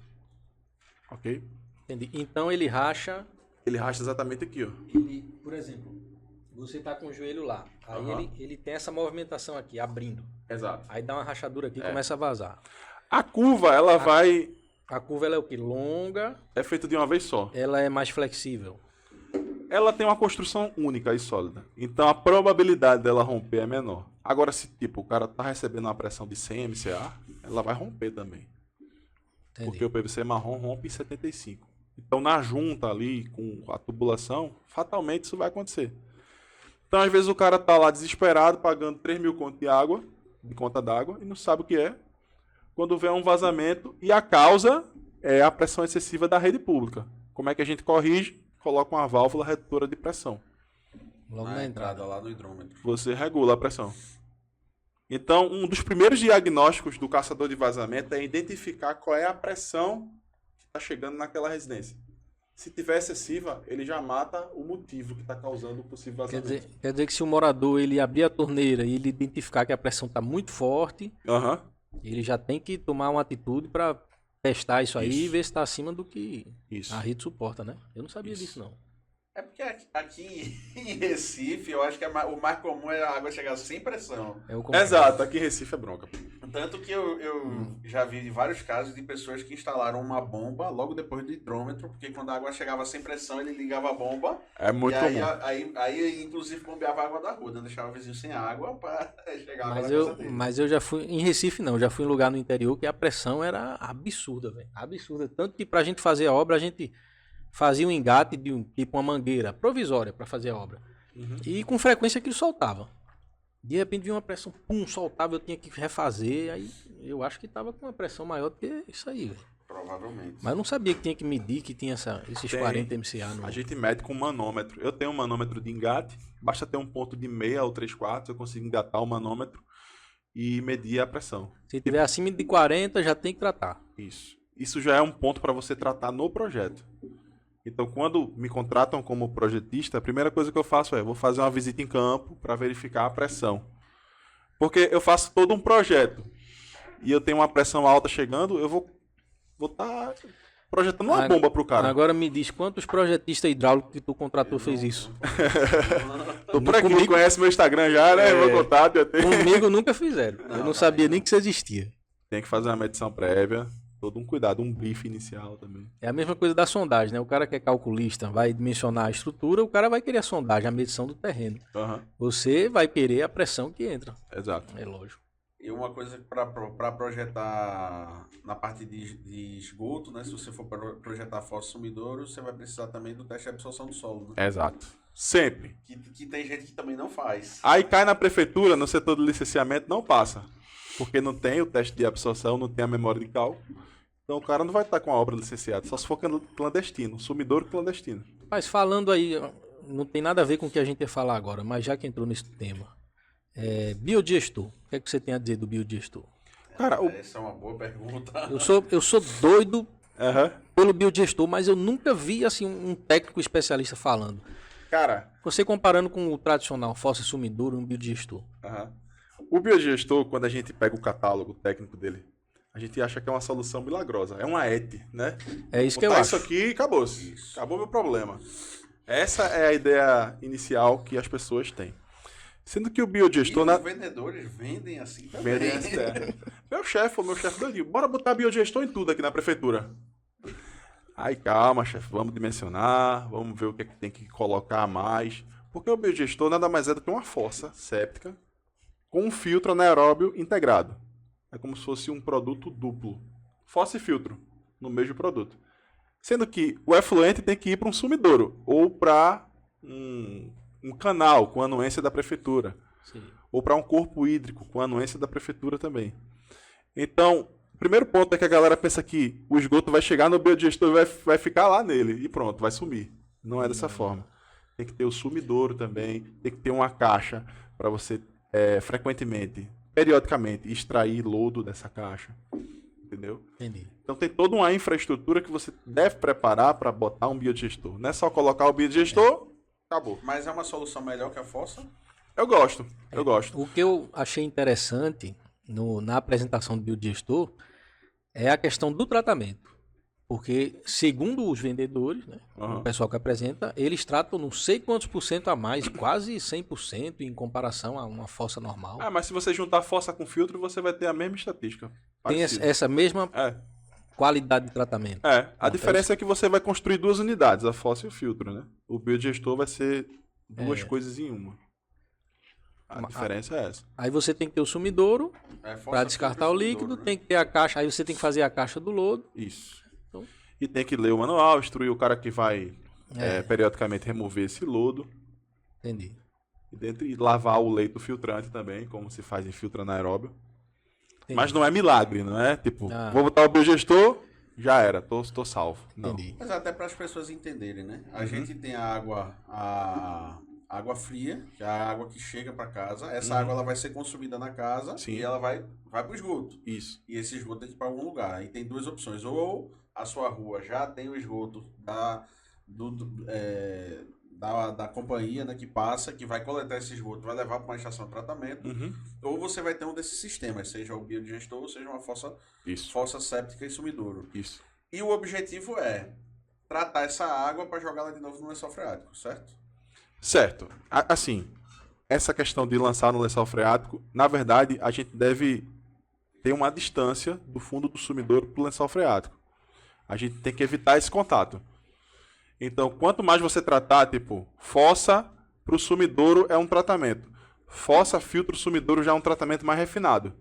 Ok? Entendi. Então ele racha. Ele racha exatamente aqui, ó. Ele, por exemplo, você tá com o joelho lá. Aí Aham. ele tem essa movimentação aqui, abrindo. Exato. Aí dá uma rachadura aqui e começa a vazar. A curva, ela vai... A curva ela é o que? Longa, É feita de uma vez só. ela é mais flexível. Ela tem uma construção única e sólida. Então, a probabilidade dela romper é menor. Agora, se tipo, o cara tá recebendo uma pressão de 100 MCA, ela vai romper também. Entendi. Porque o PVC marrom rompe em 75. Então, na junta ali, com a tubulação, fatalmente isso vai acontecer. Então, às vezes, o cara tá lá desesperado, pagando 3 mil conto de conta d'água, e não sabe o que é. Quando vê um vazamento, e a causa é a pressão excessiva da rede pública. Como é que a gente corrige? Coloca uma válvula redutora de pressão. Logo Na na entrada entrada. lá no hidrômetro. Você regula a pressão. Então, um dos primeiros diagnósticos do caçador de vazamento é identificar qual é a pressão que está chegando naquela residência. Se tiver excessiva, ele já mata o motivo que está causando o possível vazamento. Quer dizer que se o morador ele abrir a torneira e ele identificar que a pressão está muito forte, Aham. ele já tem que tomar uma atitude para testar isso aí e Isso. ver se está acima do que Isso. a rede suporta, né? Eu não sabia Isso. disso, não. É porque aqui em Recife, eu acho que o mais comum é a água chegar sem pressão. É o Exato, aqui em Recife é bronca. Tanto que eu já vi vários casos de pessoas que instalaram uma bomba logo depois do hidrômetro, porque quando a água chegava sem pressão, ele ligava a bomba. É muito e aí, comum. aí, inclusive, bombeava a água da rua, não deixava o vizinho sem água para chegar a água Mas na casa eu, dele. mas eu já fui em Recife, não, já fui em lugar no interior que a pressão era absurda, velho. Absurda. Tanto que pra gente fazer a obra, a gente fazia um engate de tipo uma mangueira provisória para fazer a obra. Uhum. E com frequência aquilo soltava. De repente vinha uma pressão, pum, soltava, eu tinha que refazer. Aí eu acho que tava com uma pressão maior do que isso aí, velho. Provavelmente. Mas eu não sabia que tinha que medir, que tinha esses Tem. 40 MCA no. A gente mede com manômetro. Eu tenho um manômetro de engate, basta ter um ponto de meia ou 3/4, eu consigo engatar o manômetro e medir a pressão. Se tiver acima de 40, já tem que tratar. Isso. Isso já é um ponto para você tratar no projeto. Então, quando me contratam como projetista, a primeira coisa que eu faço é, vou fazer uma visita em campo para verificar a pressão. Porque eu faço todo um projeto e eu tenho uma pressão alta chegando, eu vou estar projetando uma bomba pro cara. Agora me diz, quantos projetistas hidráulicos que tu contratou fez isso? Tô por aqui, conhece meu Instagram já, né? Meu contato já tem. Comigo nunca fizeram. Eu não Não, sabia não. nem que isso existia. Tem que fazer uma medição prévia, todo um cuidado, um brief inicial também. É a mesma coisa da sondagem, né? O cara que é calculista vai dimensionar a estrutura, o cara vai querer a sondagem, a medição do terreno. Aham, Você vai querer a pressão que entra. exato. É lógico. E uma coisa para projetar na parte de esgoto, né? Se você for projetar fosso sumidouro, você vai precisar também do teste de absorção do solo, né? Exato. Sempre. Que tem gente que também não faz. Aí cai na prefeitura, no setor do licenciamento, não passa. Porque não tem o teste de absorção, não tem a memória de cálculo. Então o cara não vai estar com a obra licenciada, só se for clandestino, sumidouro clandestino. Mas falando aí, não tem nada a ver com o que a gente ia falar agora, mas já que entrou nesse tema. Biodigestor. O que é que você tem a dizer do biodigestor? Cara, Essa é uma boa pergunta. Eu sou doido Aham. pelo biodigestor, mas eu nunca vi assim um técnico especialista falando. Cara, Você comparando com o tradicional fossa sumidouro e um biodigestor. aham. O biodigestor, quando a gente pega o catálogo técnico dele, a gente acha que é uma solução milagrosa. É uma ET, né? É isso que eu Botar acho. isso aqui e acabou-se. Acabou meu problema. Essa é a ideia inicial que as pessoas têm. Sendo que o E biodigestor... os vendedores vendem assim também. Vendem essa ideia. Meu chefe doidinho, bora botar biodigestor em tudo aqui na prefeitura. Aí calma, chefe, vamos dimensionar, vamos ver o que é que tem que colocar a mais. Porque o biodigestor nada mais é do que uma fossa séptica com um filtro anaeróbio integrado. É como se fosse um produto duplo. Fossa e filtro no mesmo produto. Sendo que o efluente tem que ir para um sumidouro ou para um canal com anuência da prefeitura. Sim. Ou para um corpo hídrico com anuência da prefeitura também. Então, o primeiro ponto é que a galera pensa que o esgoto vai chegar no biodigestor e vai ficar lá nele e pronto, vai sumir. Não é dessa forma. Tem que ter o sumidouro também, tem que ter uma caixa para você frequentemente, periodicamente, extrair lodo dessa caixa. Entendeu? Entendi. Então tem toda uma infraestrutura que você deve preparar para botar um biodigestor. Não é só colocar o biodigestor, acabou. Mas é uma solução melhor que a fossa? Eu gosto. O que eu achei interessante na apresentação do biodigestor é a questão do tratamento. Porque, segundo os vendedores, né, o pessoal que apresenta, eles tratam não sei quantos por cento a mais, quase 100% em comparação a uma fossa normal. Ah, mas se você juntar fossa com filtro, você vai ter a mesma estatística. Tem essa mesma qualidade de tratamento. A diferença é que você vai construir 2 unidades, a fossa e o filtro, né? O biodigestor vai ser 2 coisas em uma. A diferença é essa. Aí você tem que ter o sumidouro para descartar o líquido, tem que ter a caixa, aí você tem que fazer a caixa do lodo. Isso. Então, e tem que ler o manual, instruir o cara que vai periodicamente remover esse lodo. Entendi. E lavar o leito filtrante também, como se faz em filtro anaeróbio. Entendi. Mas não é milagre, não é? Tipo, vou botar o biodigestor, já era, tô salvo. Não. Entendi. Mas até para as pessoas entenderem, né? A gente tem a água fria, que é a água que chega para casa. Essa água ela vai ser consumida na casa. Sim. E ela vai para o esgoto. Isso. E esse esgoto tem que ir para algum lugar. Aí tem 2 opções. Ou a sua rua já tem o esgoto da companhia, né, que passa, que vai coletar esse esgoto, vai levar para uma estação de tratamento. Ou você vai ter um desses sistemas, seja o biodigestor ou seja uma fossa séptica e sumidouro. Isso. E o objetivo é tratar essa água para jogá-la de novo no lençol freático, certo? Certo. Assim, essa questão de lançar no lençol freático, na verdade, a gente deve ter uma distância do fundo do sumidouro para o lençol freático. A gente tem que evitar esse contato. Então, quanto mais você tratar, tipo, fossa para o sumidouro é um tratamento. Fossa, filtro, sumidouro já é um tratamento mais refinado.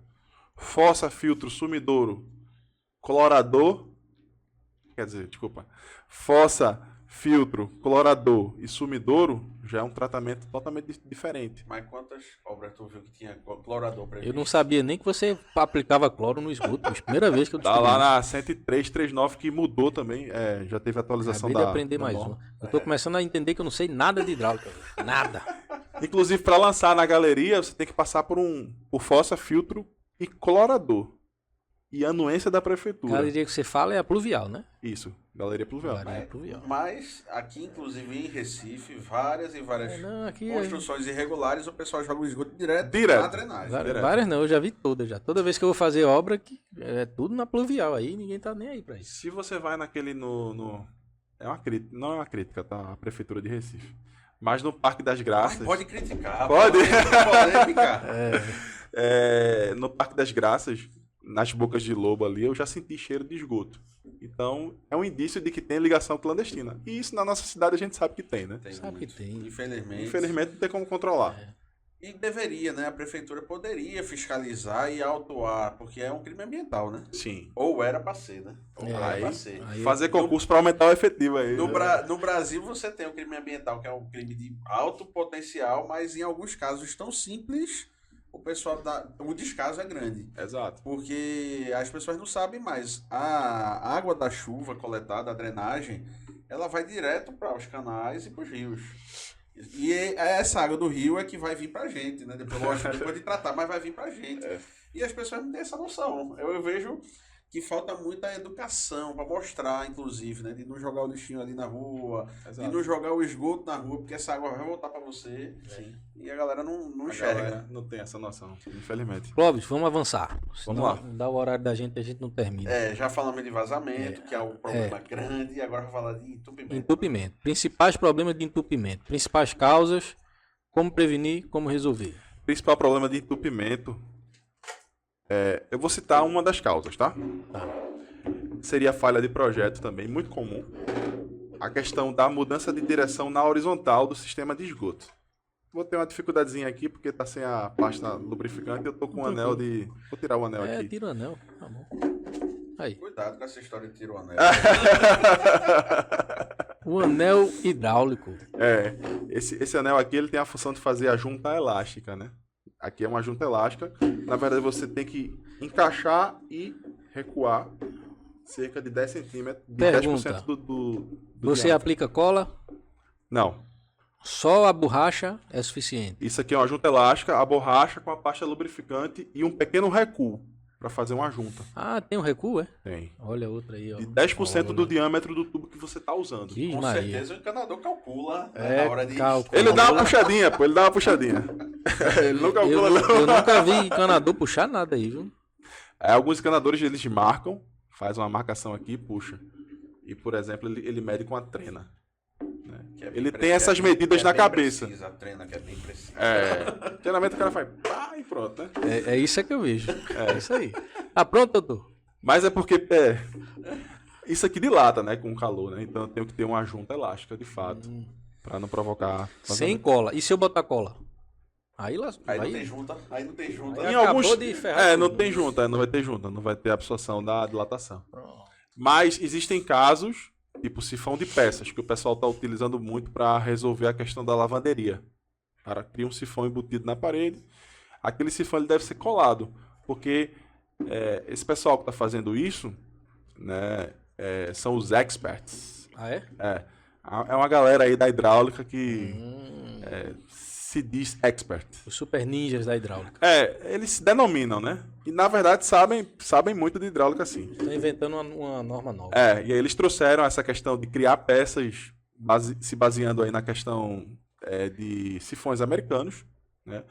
Fossa, filtro, sumidouro, clorador. Quer dizer, desculpa. Fossa, filtro, clorador e sumidouro já é um tratamento totalmente diferente. Mas quantas obras tu viu que tinha clorador previsto? Eu não sabia nem que você aplicava cloro no esgoto. Primeira vez que eu descobri. Tá lá na 10339 que mudou também. Já teve atualização Acabei de aprender mais uma. Eu tô começando a entender que eu não sei nada de hidráulica. Nada. Inclusive, para lançar na galeria, você tem que passar por fossa, filtro e clorador. E anuência da prefeitura. A galeria que você fala é a pluvial, né? Isso, galeria pluvial. Mas aqui, inclusive em Recife, várias construções irregulares, o pessoal joga o esgoto direto. na drenagem. Várias não, eu já vi todas já. Toda vez que eu vou fazer obra, é tudo na pluvial aí, ninguém tá nem aí pra isso. Se você vai naquele é uma crítica, não é uma crítica, tá? A prefeitura de Recife. Mas no Parque das Graças... Mas pode criticar. Pode? Polêmica. No Parque das Graças, nas bocas de lobo ali, eu já senti cheiro de esgoto. Então, é um indício de que tem ligação clandestina. E isso na nossa cidade a gente sabe que tem, né? Sabe que tem. Infelizmente não tem como controlar. E deveria, né? A prefeitura poderia fiscalizar e autuar, porque é um crime ambiental, né? Sim. Ou era pra ser, né? Fazer concurso para aumentar o efetivo aí. No Brasil você tem o crime ambiental, que é um crime de alto potencial, mas em alguns casos tão simples, o descaso é grande. Exato. Porque as pessoas não sabem mais. A água da chuva coletada, a drenagem, ela vai direto para os canais e para os rios. E essa água do rio é que vai vir pra gente, né? Depois de tratar, mas vai vir pra gente. E as pessoas não têm essa noção. Eu vejo que falta muita educação para mostrar, inclusive, né? De não jogar o lixinho ali na rua, de não jogar o esgoto na rua, porque essa água vai voltar para você. Sim. E a galera não enxerga. Galera não tem essa noção, infelizmente. Clóvis, vamos avançar. Vamos lá. Não dá o horário da gente, a gente não termina. Já falamos de vazamento, que é um problema grande, e agora vamos falar de entupimento. Entupimento. Principais problemas de entupimento. Principais causas, como prevenir, como resolver. Principal problema de entupimento, eu vou citar uma das causas, tá? Seria a falha de projeto também, muito comum. A questão da mudança de direção na horizontal do sistema de esgoto. Vou ter uma dificuldadezinha aqui, porque tá sem a pasta lubrificante e eu tô com um anel de... Vou tirar o anel aqui. Tira o anel. Tá bom. Aí. Cuidado com essa história de tiro anel. O anel hidráulico. Esse anel aqui, ele tem a função de fazer a junta elástica, né? Aqui é uma junta elástica. Na verdade, você tem que encaixar e recuar cerca de 10 centímetros, de Pergunta. 10% do Você diâmetro. aplica cola? Não. Só a borracha é suficiente. Isso aqui é uma junta elástica, a borracha com a pasta lubrificante e um pequeno recuo para fazer uma junta. Ah, tem um recuo, é? Tem. Olha outra aí, ó. De 10% do Olha. diâmetro do tubo que você tá usando. Ih, Com Maria. certeza o encanador calcula É, na hora de... calcula. Ele dá uma puxadinha, pô, ele dá uma puxadinha. Ele não calcula, não. Eu nunca vi encanador puxar nada aí, viu? Alguns encanadores, eles marcam, faz uma marcação aqui e puxa. E, por exemplo, ele mede com a trena. Que é bem Ele preciso, tem essas que é medidas bem na cabeça. precisa, a trena que é bem precisa. Geralmente o cara faz pá e pronto, né? É isso que eu vejo. É isso aí. Tá pronto, doutor? Mas é porque isso aqui dilata, né, com o calor, né? Então eu tenho que ter uma junta elástica, de fato, para não provocar... Sem cola. E se eu botar cola? Aí lá. Aí não tem junta, aí não tem junta. Aí Em acabou alguns... de ferrar não tudo. tem junta, não vai ter junta, não vai ter absorção da dilatação. Mas existem casos, tipo sifão de peças, que o pessoal está utilizando muito para resolver a questão da lavanderia. O cara cria um sifão embutido na parede, aquele sifão ele deve ser colado, porque esse pessoal que está fazendo isso, né, são os experts. Ah, é? É uma galera aí da hidráulica que se diz expert. Os super ninjas da hidráulica. Eles se denominam, né? E na verdade sabem muito de hidráulica, sim. Estão inventando uma norma nova. E aí eles trouxeram essa questão de criar peças se baseando aí na questão de sifões americanos, né?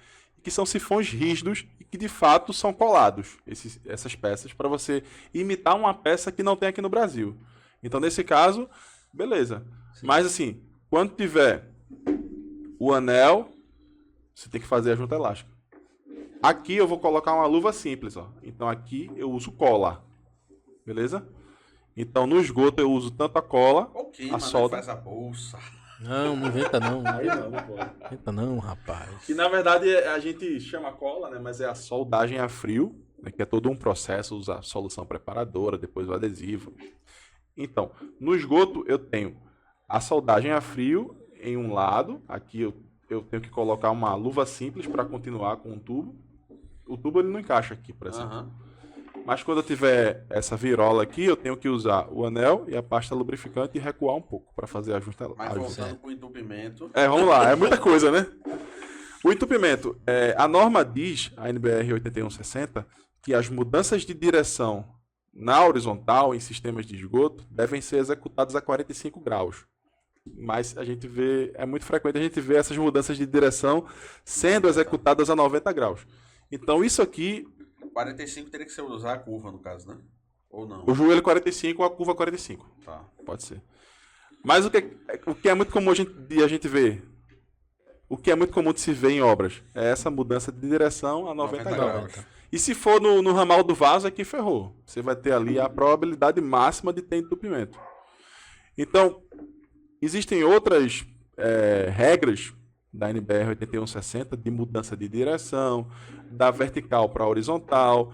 Que são sifões rígidos e que de fato são colados, essas peças, para você imitar uma peça que não tem aqui no Brasil. Então, nesse caso, beleza. Sim. Mas assim, quando tiver o anel, você tem que fazer a junta elástica. Aqui eu vou colocar uma luva simples, ó. Então aqui eu uso cola. Beleza? Então no esgoto eu uso tanto a cola, a solda. Faz a bolsa. Não inventa não. Aí não pode. Inventa não, rapaz. E na verdade a gente chama cola, né? Mas é a soldagem a frio, né? Que é todo um processo, usa a solução preparadora, depois o adesivo. Então, no esgoto eu tenho a soldagem a frio em um lado. Aqui eu tenho que colocar uma luva simples para continuar com o tubo. O tubo ele não encaixa aqui, por exemplo. Uhum. Mas quando eu tiver essa virola aqui, eu tenho que usar o anel e a pasta lubrificante e recuar um pouco para fazer a junta. Mas voltando para o entupimento... Vamos lá, é muita coisa, né? O entupimento, a norma diz, a NBR 8160, que as mudanças de direção na horizontal em sistemas de esgoto devem ser executadas a 45 graus. Mas a gente vê, é muito frequente a gente ver essas mudanças de direção sendo executadas a 90 graus. Então isso aqui... 45 teria que ser usar a curva, no caso, né? Ou não? O joelho 45 ou a curva 45. Tá. Pode ser. Mas o que é muito comum a gente ver, o que é muito comum de se ver em obras, é essa mudança de direção a 90 graus. E se for no ramal do vaso, é que ferrou. Você vai ter ali a probabilidade máxima de ter entupimento. Então, existem outras regras da NBR 8160 de mudança de direção, da vertical para a horizontal,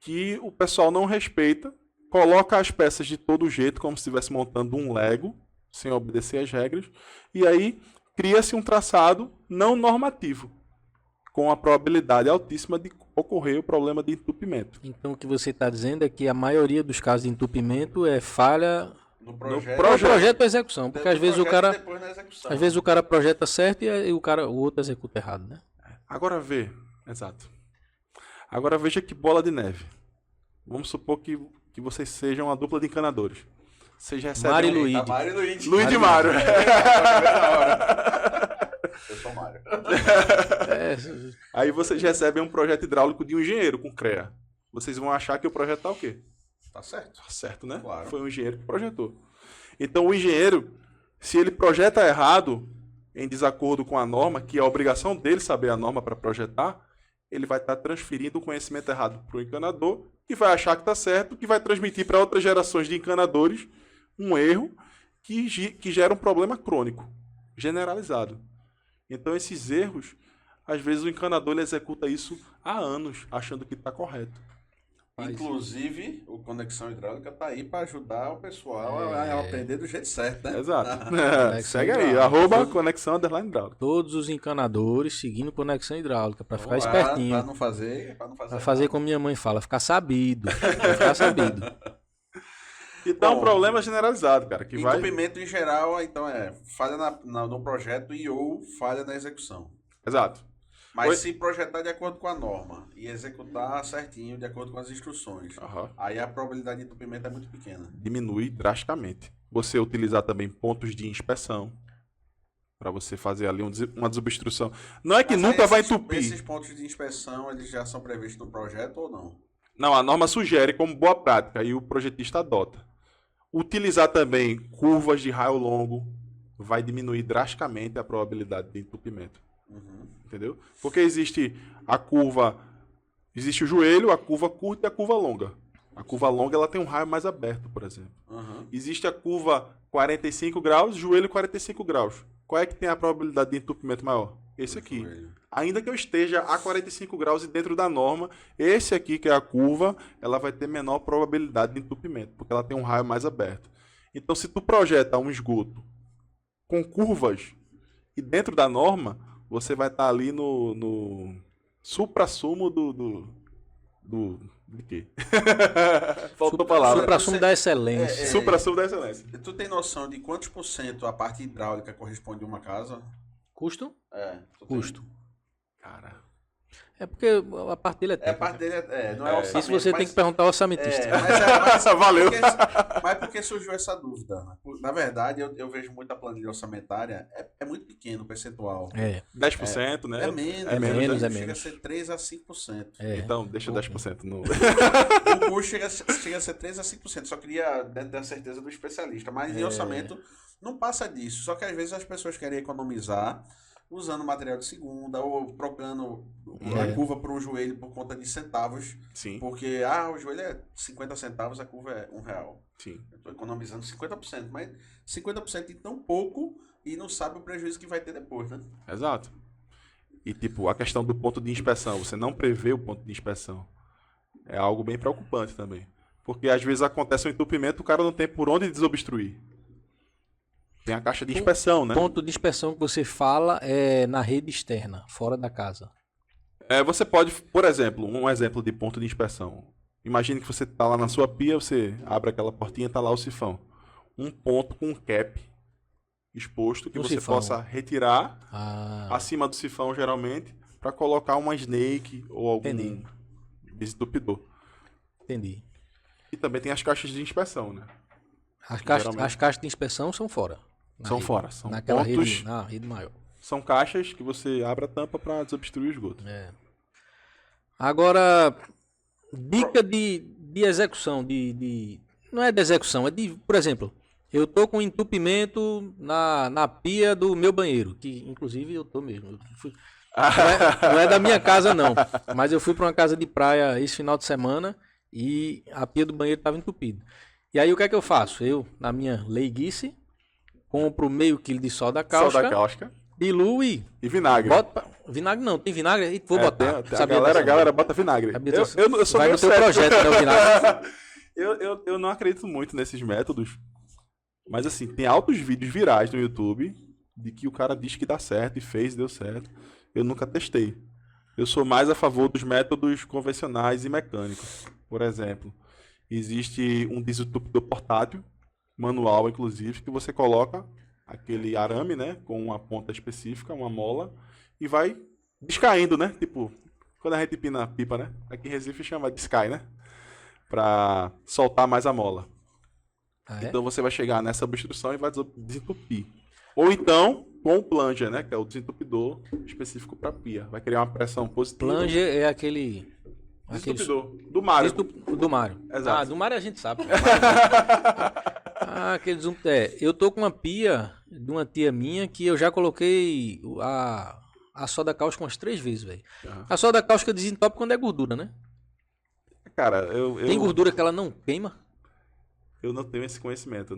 que o pessoal não respeita, coloca as peças de todo jeito, como se estivesse montando um Lego, sem obedecer às regras, e aí cria-se um traçado não normativo, com a probabilidade altíssima de ocorrer o problema de entupimento. Então o que você está dizendo é que a maioria dos casos de entupimento é falha no projeto, projeto e execução, porque às vezes o cara projeta certo e o outro executa errado, né? Agora veja que bola de neve. Vamos supor que vocês sejam uma dupla de encanadores. Vocês recebem Mário e Luigi. Mário e Luigi. Luigi e Mário. Eu sou Mário. Aí vocês recebem um projeto hidráulico de um engenheiro com CREA. Vocês vão achar que o projeto tá o quê? Tá certo. Tá certo, né? Claro. Foi um engenheiro que projetou. Então o engenheiro, se ele projeta errado, em desacordo com a norma, que é a obrigação dele saber a norma para projetar, ele vai estar transferindo o conhecimento errado para o encanador, que vai achar que está certo, que vai transmitir para outras gerações de encanadores um erro que gera um problema crônico, generalizado. Então esses erros, às vezes o encanador ele executa isso há anos, achando que está correto. Inclusive, o Conexão Hidráulica tá aí para ajudar o pessoal a aprender do jeito certo, né? Exato. Conexão Segue aí, hidráulica. @conexão_hidráulica. Todos os encanadores seguindo conexão hidráulica, para ficar Vamos lá, espertinho. Para não fazer Pra fazer como minha mãe fala, ficar sabido. Pra ficar sabido. Então, Bom, um problema generalizado, cara, que vai... entupimento em geral, então falha no projeto e ou falha na execução. Exato. Mas se projetar de acordo com a norma e executar certinho de acordo com as instruções, Aham. aí a probabilidade de entupimento é muito pequena. Diminui drasticamente. Você utilizar também pontos de inspeção para você fazer ali uma desobstrução. Não é que Mas nunca aí vai esses- entupir. Esses pontos de inspeção, eles já são previstos no projeto ou não? Não, a norma sugere como boa prática e o projetista adota. Utilizar também curvas de raio longo vai diminuir drasticamente a probabilidade de entupimento. Uhum. Entendeu? Porque existe o joelho, a curva curta e a curva longa. A curva longa ela tem um raio mais aberto, por exemplo. Uhum. Existe a curva 45 graus, joelho 45 graus. Qual é que tem a probabilidade de entupimento maior? Esse aqui. Joelho. Ainda que eu esteja a 45 graus e dentro da norma, esse aqui, que é a curva, ela vai ter menor probabilidade de entupimento, porque ela tem um raio mais aberto. Então, se tu projeta um esgoto com curvas e dentro da norma, você vai estar ali no supra-sumo de quê? Faltou a palavra. Supra-sumo da excelência. Supra-sumo da excelência. Tu tem noção de quantos por cento a parte hidráulica corresponde a uma casa? Custo? Tu tem? Custo. Cara, É porque a parte dele é A técnica. parte dele não é orçamento. Isso você tem que perguntar ao orçamentista. Valeu. Mas por que surgiu essa dúvida? Na verdade, eu vejo muito a planilha orçamentária, é muito pequeno o percentual. É. 10%, né? É menos, É menos, é chega menos. a ser 3 a 5%. É. Então, deixa 10% no... O custo chega a ser 3 a 5%, só queria dar certeza do especialista. Mas em orçamento não passa disso. Só que às vezes as pessoas querem economizar usando material de segunda ou trocando a curva por um joelho por conta de centavos. Sim, Porque o joelho é 50 centavos, a curva é R$1. sim. Eu estou economizando 50%, mas 50% de tão pouco e não sabe o prejuízo que vai ter depois, né? Exato. E, tipo, a questão do ponto de inspeção. Você não prevê o ponto de inspeção. É algo bem preocupante também. Porque, às vezes, acontece um entupimento e o cara não tem por onde desobstruir. Tem a caixa de inspeção, né? Ponto de inspeção que você fala é na rede externa, fora da casa. Você pode, por exemplo, um exemplo de ponto de inspeção. Imagine que você está lá na sua pia, você abre aquela portinha e está lá o sifão. Um ponto com um cap exposto que No você sifão. possa retirar Ah, acima do sifão, geralmente, para colocar uma snake ou algum Entendi. desentupidor. entendi. E também tem as caixas de inspeção, né? As caixas de inspeção são fora. Na São rede. fora, são Naquela pontos, rede, na rede maior. são caixas que você abre a tampa para desobstruir o esgoto. É. Agora, dica de execução, não é de execução, é de, por exemplo, eu tô com entupimento na pia do meu banheiro, que inclusive eu tô mesmo. Não é da minha casa não, mas eu fui para uma casa de praia esse final de semana e a pia do banheiro estava entupida. E aí o que é que eu faço? Eu, na minha leiguice, compro meio quilo de soda cáustica, Soda cáustica diluo e e vinagre. boto vinagre não, tem vinagre e vou botar. A Sabia dessa? galera bota vinagre. Sabia Eu dessa? sou Vai meio no teu cético. projeto, né, o vinagre. Eu não acredito muito nesses métodos. Mas assim, tem altos vídeos virais no YouTube de que o cara diz que dá certo e fez e deu certo. Eu nunca testei. Eu sou mais a favor dos métodos convencionais e mecânicos. Por exemplo, existe um desentupidor portátil, manual inclusive, que você coloca aquele arame, né, com uma ponta específica, uma mola, e vai descaindo, né? Tipo, quando a gente empina pipa, né? Aqui em Recife chama descai, né? Pra soltar mais a mola. Ah, é? Então você vai chegar nessa obstrução e vai desentupir. Ou então, com o plunger, né? Que é o desentupidor específico para pia. Vai criar uma pressão positiva. Plunger é aquele Desentupidor. Do Mário. do Mário. Exato. Ah, do Mário a gente sabe. Aquele eu tô com uma pia de uma tia minha que eu já coloquei a soda cáustica umas 3 vezes, velho. Uhum. A soda cáustica desentope quando é gordura, né? Cara, Tem gordura que ela não queima? Eu não tenho esse conhecimento.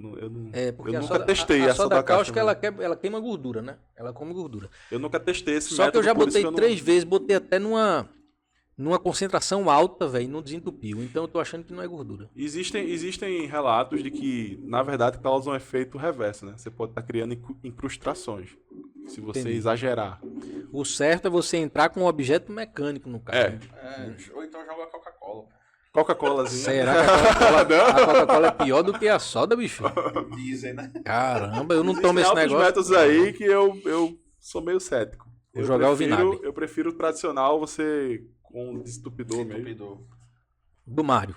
Porque eu a nunca soda, testei a a soda soda cáustica, cáustica. ela queima gordura, né? Ela come gordura. Eu nunca testei esse Só método. que eu já por isso botei que eu não- 3 vezes, botei até numa concentração alta, velho, e não desentupiu. Então eu tô achando que não é gordura. Existem relatos de que, na verdade, causa um efeito reverso, né? Você pode estar criando incrustações. Se você Entendi. exagerar. O certo é você entrar com um objeto mecânico no carro. Ou então joga Coca-Cola. Coca-Colazinha. Será que a Coca-Cola é pior do que a soda, bicho? Dizem, né? Caramba, eu não Existem tomo esse outros negócio. métodos aí que eu sou meio cético. Vou jogar o vinagre. Eu prefiro o tradicional, você com um desentupidor mesmo. Desentupidor. Do Mário.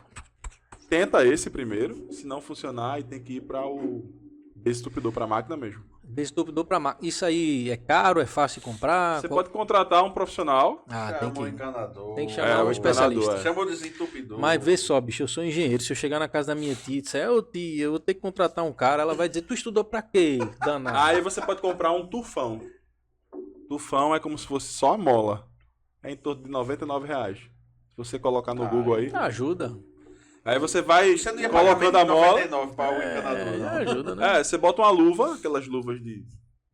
Tenta esse primeiro, se não funcionar, aí tem que ir para o desentupidor para a máquina mesmo. Desentupidor pra máquina. Isso aí é caro, é fácil de comprar? Você pode contratar um profissional. Ah, Chama o encanador. tem que chamar o um especialista. encanador, Chama o desentupidor. Mas vê só, bicho, eu sou engenheiro. Se eu chegar na casa da minha tia e disser, ô tia, eu vou ter que contratar um cara, ela vai dizer, tu estudou pra quê, danado? Aí você pode comprar um tufão. Tufão é como se fosse só a mola. É em torno de R$99. Se você colocar no Google aí. Ajuda. Aí você vai Você não ia pagar colocando a mola. 99 para o encanador, não. Ajuda, né? É, você bota uma luva, aquelas luvas de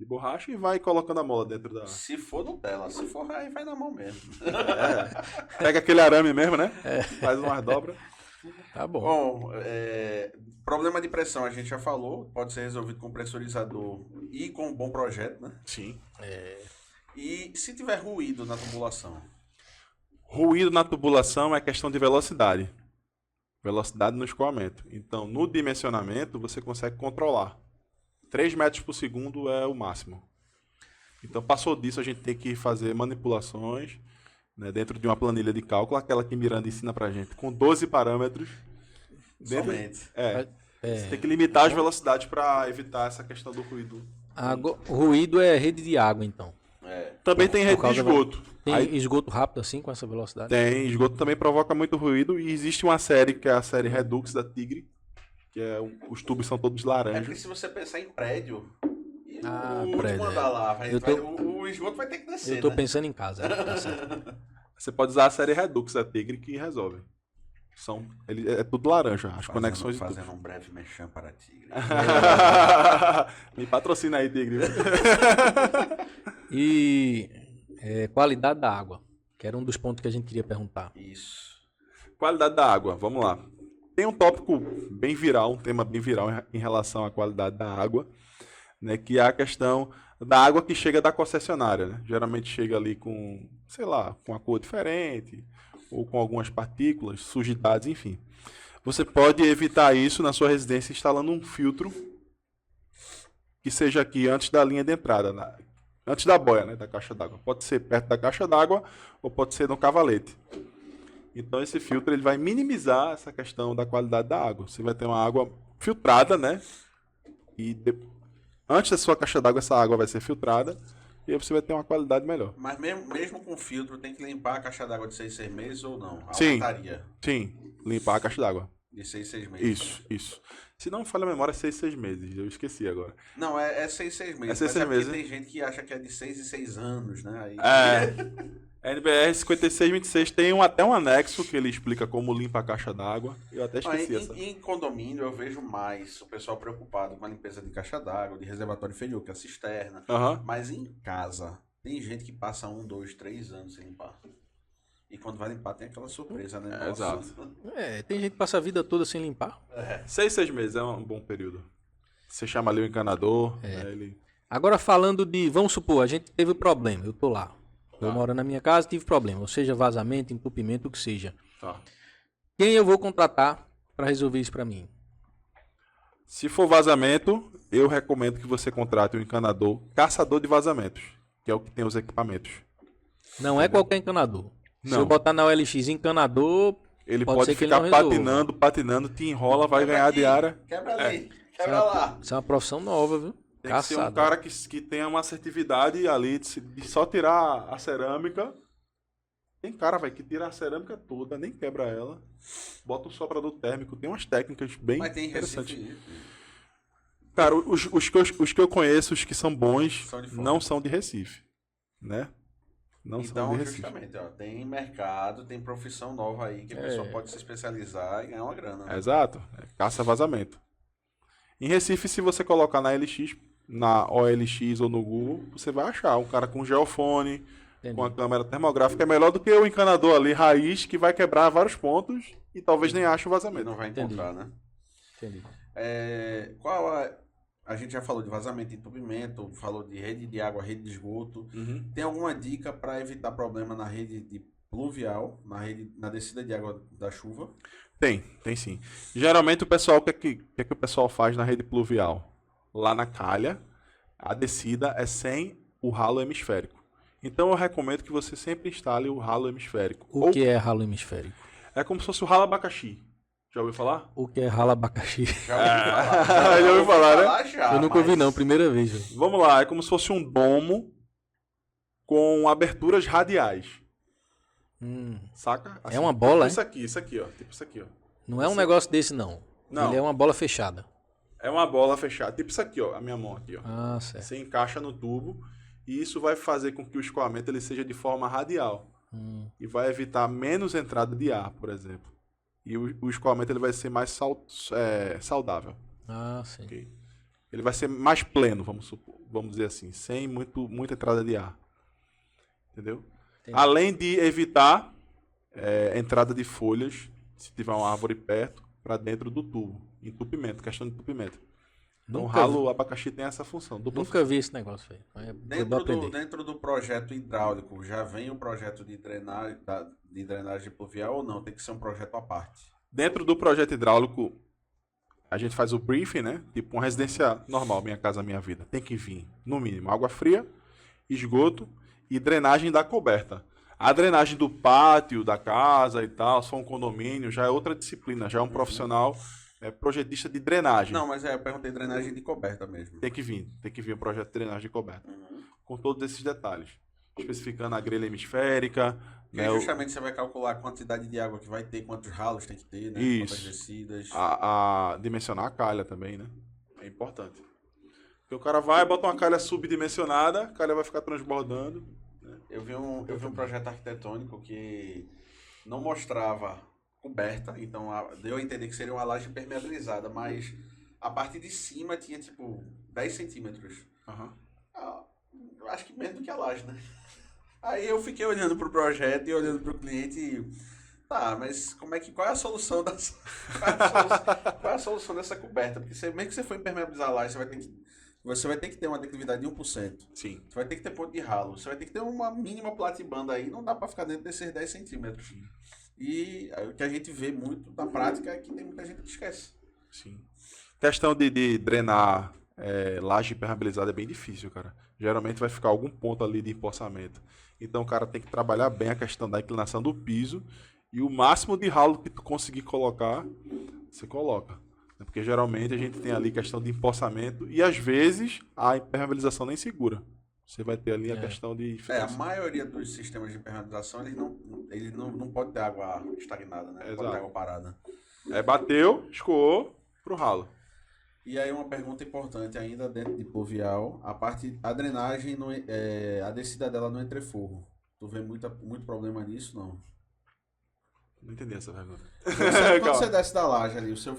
borracha, e vai colocando a mola dentro da. Se for Nutella, se for aí, vai na mão mesmo. Pega aquele arame mesmo, né? Faz umas dobras. Tá bom. Bom, problema de pressão a gente já falou, pode ser resolvido com pressurizador e com um bom projeto, né? Sim. E se tiver ruído na tubulação? Ruído na tubulação é questão de velocidade. Velocidade no escoamento. Então, no dimensionamento, você consegue controlar. 3 metros por segundo é o máximo. Então, passou disso, a gente tem que fazer manipulações, né, dentro de uma planilha de cálculo, aquela que Miranda ensina pra gente, com 12 parâmetros. Somente. Você tem que limitar as velocidades para evitar essa questão do ruído. O ruído é rede de água, então. Também tem rede de causa esgoto. Tem Aí esgoto rápido assim, com essa velocidade? tem, esgoto também provoca muito ruído. E existe uma série, que é a série Redux da Tigre, que é os tubos são todos É laranjas. porque se você pensar em prédio, e Ah, o prédio, último andar lá, o esgoto vai ter que descer, Eu tô né? pensando em casa. Tá certo. Você pode usar a série Redux da Tigre que resolve. É tudo laranja, as conexões e tudo. Fazendo um breve merchan para Tigre. Me patrocina aí, Tigre. E qualidade da água, que era um dos pontos que a gente queria perguntar. Isso. Qualidade da água, vamos lá. Tem um tópico bem viral, um tema bem viral em relação à qualidade da água, né, que é a questão da água que chega da concessionária, né? Geralmente chega ali com, sei lá, com uma cor diferente, ou com algumas partículas, sujidades, enfim. Você pode evitar isso na sua residência instalando um filtro que seja aqui antes da linha de entrada, antes da boia, né, da caixa d'água. Pode ser perto da caixa d'água ou pode ser no cavalete. Então esse filtro ele vai minimizar essa questão da qualidade da água. Você vai ter uma água filtrada, né? E antes da sua caixa d'água essa água vai ser filtrada e aí você vai ter uma qualidade melhor. Mas mesmo com filtro, tem que limpar a caixa d'água de 6 meses ou não? A Sim. lataria Sim, limpar a caixa d'água. de 6 meses. Isso. Se não me falha a memória, é 6 meses. Eu esqueci agora. Não, é 6 meses. É 6 mas meses, porque né? tem gente que acha que é de 6 em 6 anos, né? Aí... A NBR 5626 tem até um anexo que ele explica como limpa a caixa d'água. Eu até esqueci essa. Em condomínio eu vejo mais o pessoal preocupado com a limpeza de caixa d'água, de reservatório inferior, que é a cisterna. Aham. Mas em casa, tem gente que passa 1, 2, 3 anos sem limpar. E quando vai limpar tem aquela surpresa, né? Nossa. Exato. Tem gente que passa a vida toda sem limpar. 6 meses é um bom período. Você chama ali o encanador, né, ele... Agora falando de, vamos supor, a gente teve problema, eu tô lá. Eu moro na minha casa, tive problema, ou seja, vazamento, entupimento, o que seja. Tá. Quem eu vou contratar para resolver isso para mim? Se for vazamento, eu recomendo que você contrate um encanador caçador de vazamentos, que é o que tem os equipamentos. Não é qualquer encanador. Se Não. eu botar na OLX encanador, Ele Pode pode ser que ele ficar não resolva. patinando, te enrola, vai Quebra ganhar aqui, diária. Quebra ali, isso quebra lá. é uma profissão nova, viu? Tem que ser um Caçada. cara que tenha uma assertividade ali de só tirar a cerâmica. Tem cara, vai que tira a cerâmica toda, nem quebra ela. Bota um soprador térmico. Tem umas técnicas bem Mas tem interessantes. Recife. Cara, os que eu conheço, os que são bons, São de fora. não são de Recife, né? Não são Então, de Recife. justamente, ó, tem mercado, tem profissão nova aí que a pessoa pode se especializar e ganhar uma grana. Né? Exato. É caça-vazamento. Em Recife, se você colocar na LX, na OLX ou no Google, você vai achar um cara com geofone, com a câmera termográfica. É melhor do que o encanador ali, raiz, que vai quebrar vários pontos e talvez nem ache o E vazamento. não vai encontrar, né? Entendi. A gente já falou de vazamento, entupimento, falou de rede de água, rede de esgoto. Tem alguma dica para evitar problema na rede de pluvial, na descida de água da chuva? Tem sim. Geralmente o pessoal, o que é que o pessoal faz na rede pluvial? Lá na calha, a descida é sem o ralo hemisférico. Então eu recomendo que você sempre instale o ralo hemisférico. O que é ralo hemisférico? É como se fosse o ralo abacaxi. Já ouviu falar? O que é ralo abacaxi? Já ouvi falar. Já ouviu falar, né? Já, Eu nunca ouvi não, primeira vez. Velho. Vamos lá, é como se fosse um domo com aberturas radiais. Saca? É uma bola, Isso aqui, ó. Tipo isso aqui, ó. Não é um negócio desse, não. Não. Ele é uma bola fechada. É uma bola fechada. Tipo isso aqui, ó. A minha mão aqui, ó. Ah, certo. Você encaixa no tubo e isso vai fazer com que o escoamento ele seja de forma radial. E vai evitar menos entrada de ar, por exemplo. E o escoamento ele vai ser mais saudável. Ah, sim. Okay? Ele vai ser mais pleno, vamos dizer assim, sem muita entrada de ar. Entendeu? Entendi. Além de evitar entrada de folhas, se tiver uma árvore perto, para dentro do tubo. Entupimento, questão de entupimento. Então, o Nunca ralo abacaxi tem essa função. Nunca vi esse negócio, velho. É bom aprender. Dentro do projeto hidráulico, já vem o projeto de drenagem pluvial ou não? Tem que ser um projeto à parte? Dentro do projeto hidráulico, a gente faz o briefing, né? Tipo uma residência normal, Minha Casa Minha Vida. Tem que vir, no mínimo, água fria, esgoto e drenagem da coberta. A drenagem do pátio, da casa e tal, se for um condomínio, já é outra disciplina, já é um profissional projetista de drenagem. Não, mas eu perguntei drenagem de coberta mesmo. Tem que vir um projeto de drenagem de coberta. Com todos esses detalhes. Especificando a grelha hemisférica. E aí, justamente você vai calcular a quantidade de água que vai ter, quantos ralos tem que ter, né? Isso. Quantas descidas. Dimensionar a calha também, né? É importante. Porque o cara vai, bota uma calha subdimensionada, a calha vai ficar transbordando. Né? Eu vi um projeto arquitetônico que não mostrava coberta, então deu a entender que seria uma laje impermeabilizada, mas a parte de cima tinha tipo 10 centímetros. Eu acho que menos do que a laje, né? Aí eu fiquei olhando pro projeto e olhando pro cliente e... Tá, mas qual é a solução qual é a solução dessa coberta? Porque mesmo que você for impermeabilizar a laje, você vai ter que ter uma declividade de 1%. Sim. Você vai ter que ter ponto de ralo. Você vai ter que ter uma mínima platibanda aí. Não dá para ficar dentro desses 10 centímetros. E o que a gente vê muito na prática é que tem muita gente que esquece. Sim. Questão de drenar laje impermeabilizada é bem difícil, cara. Geralmente vai ficar algum ponto ali de empoçamento. Então o cara tem que trabalhar bem a questão da inclinação do piso e o máximo de ralo que tu conseguir colocar, você coloca. Porque geralmente a gente tem ali questão de empoçamento e às vezes a impermeabilização nem segura. Você vai ter ali a questão de... A maioria dos sistemas de impermeabilização, ele não pode ter água estagnada, né? Não pode ter água parada. Bateu, escoou pro ralo. E aí uma pergunta importante ainda dentro de pluvial, a drenagem, a descida dela no entreforro. Tu vê muito problema nisso, não? Não entendi essa pergunta. Quando você desce da laje ali, você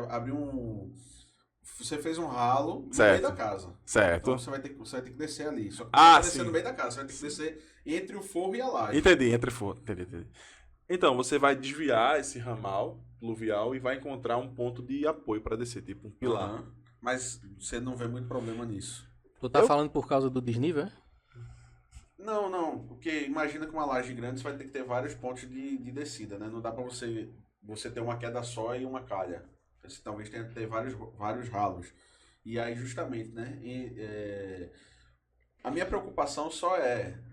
abre você fez um ralo no meio da casa. Certo. Então você vai ter que descer ali. Só que sim. No meio da casa, você vai ter que descer entre o forro e a laje. Entendi, entre forro. Entendi. Então, você vai desviar esse ramal pluvial e vai encontrar um ponto de apoio para descer, tipo um pilar. Mas você não vê muito problema nisso. Tu tá falando por causa do desnível, é? Não, porque imagina que uma laje grande você vai ter que ter vários pontos de descida, né? Não dá para você ter uma queda só e uma calha. Você talvez tenha que ter vários ralos. E aí, justamente, né? A minha preocupação só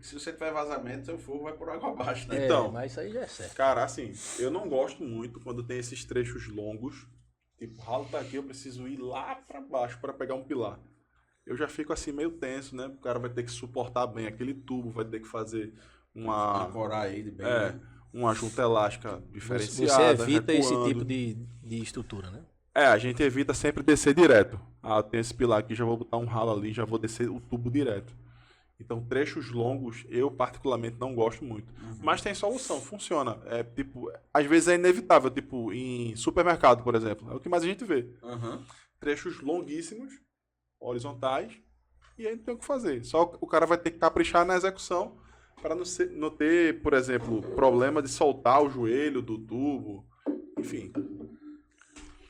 se você tiver vazamento, seu forro vai por água abaixo, né? Então, mas isso aí já é certo. Cara, assim, eu não gosto muito quando tem esses trechos longos. Tipo, o ralo tá aqui, eu preciso ir lá para baixo para pegar um pilar. Eu já fico assim meio tenso, né? O cara vai ter que suportar bem aquele tubo, vai ter que fazer ancorar ele bem, né? Uma junta elástica diferenciada. Você evita recuando. esse tipo de estrutura, né? A gente evita sempre descer direto. Eu tenho esse pilar aqui, já vou botar um ralo ali, já vou descer o tubo direto. Então, trechos longos, eu particularmente não gosto muito. Mas tem solução, funciona. É tipo, às vezes é inevitável, tipo, em supermercado, por exemplo. É o que mais a gente vê. Uhum. Trechos longuíssimos, horizontais, e aí não tem o que fazer. Só o cara vai ter que caprichar na execução para não ter, por exemplo, problema de soltar o joelho do tubo. Enfim.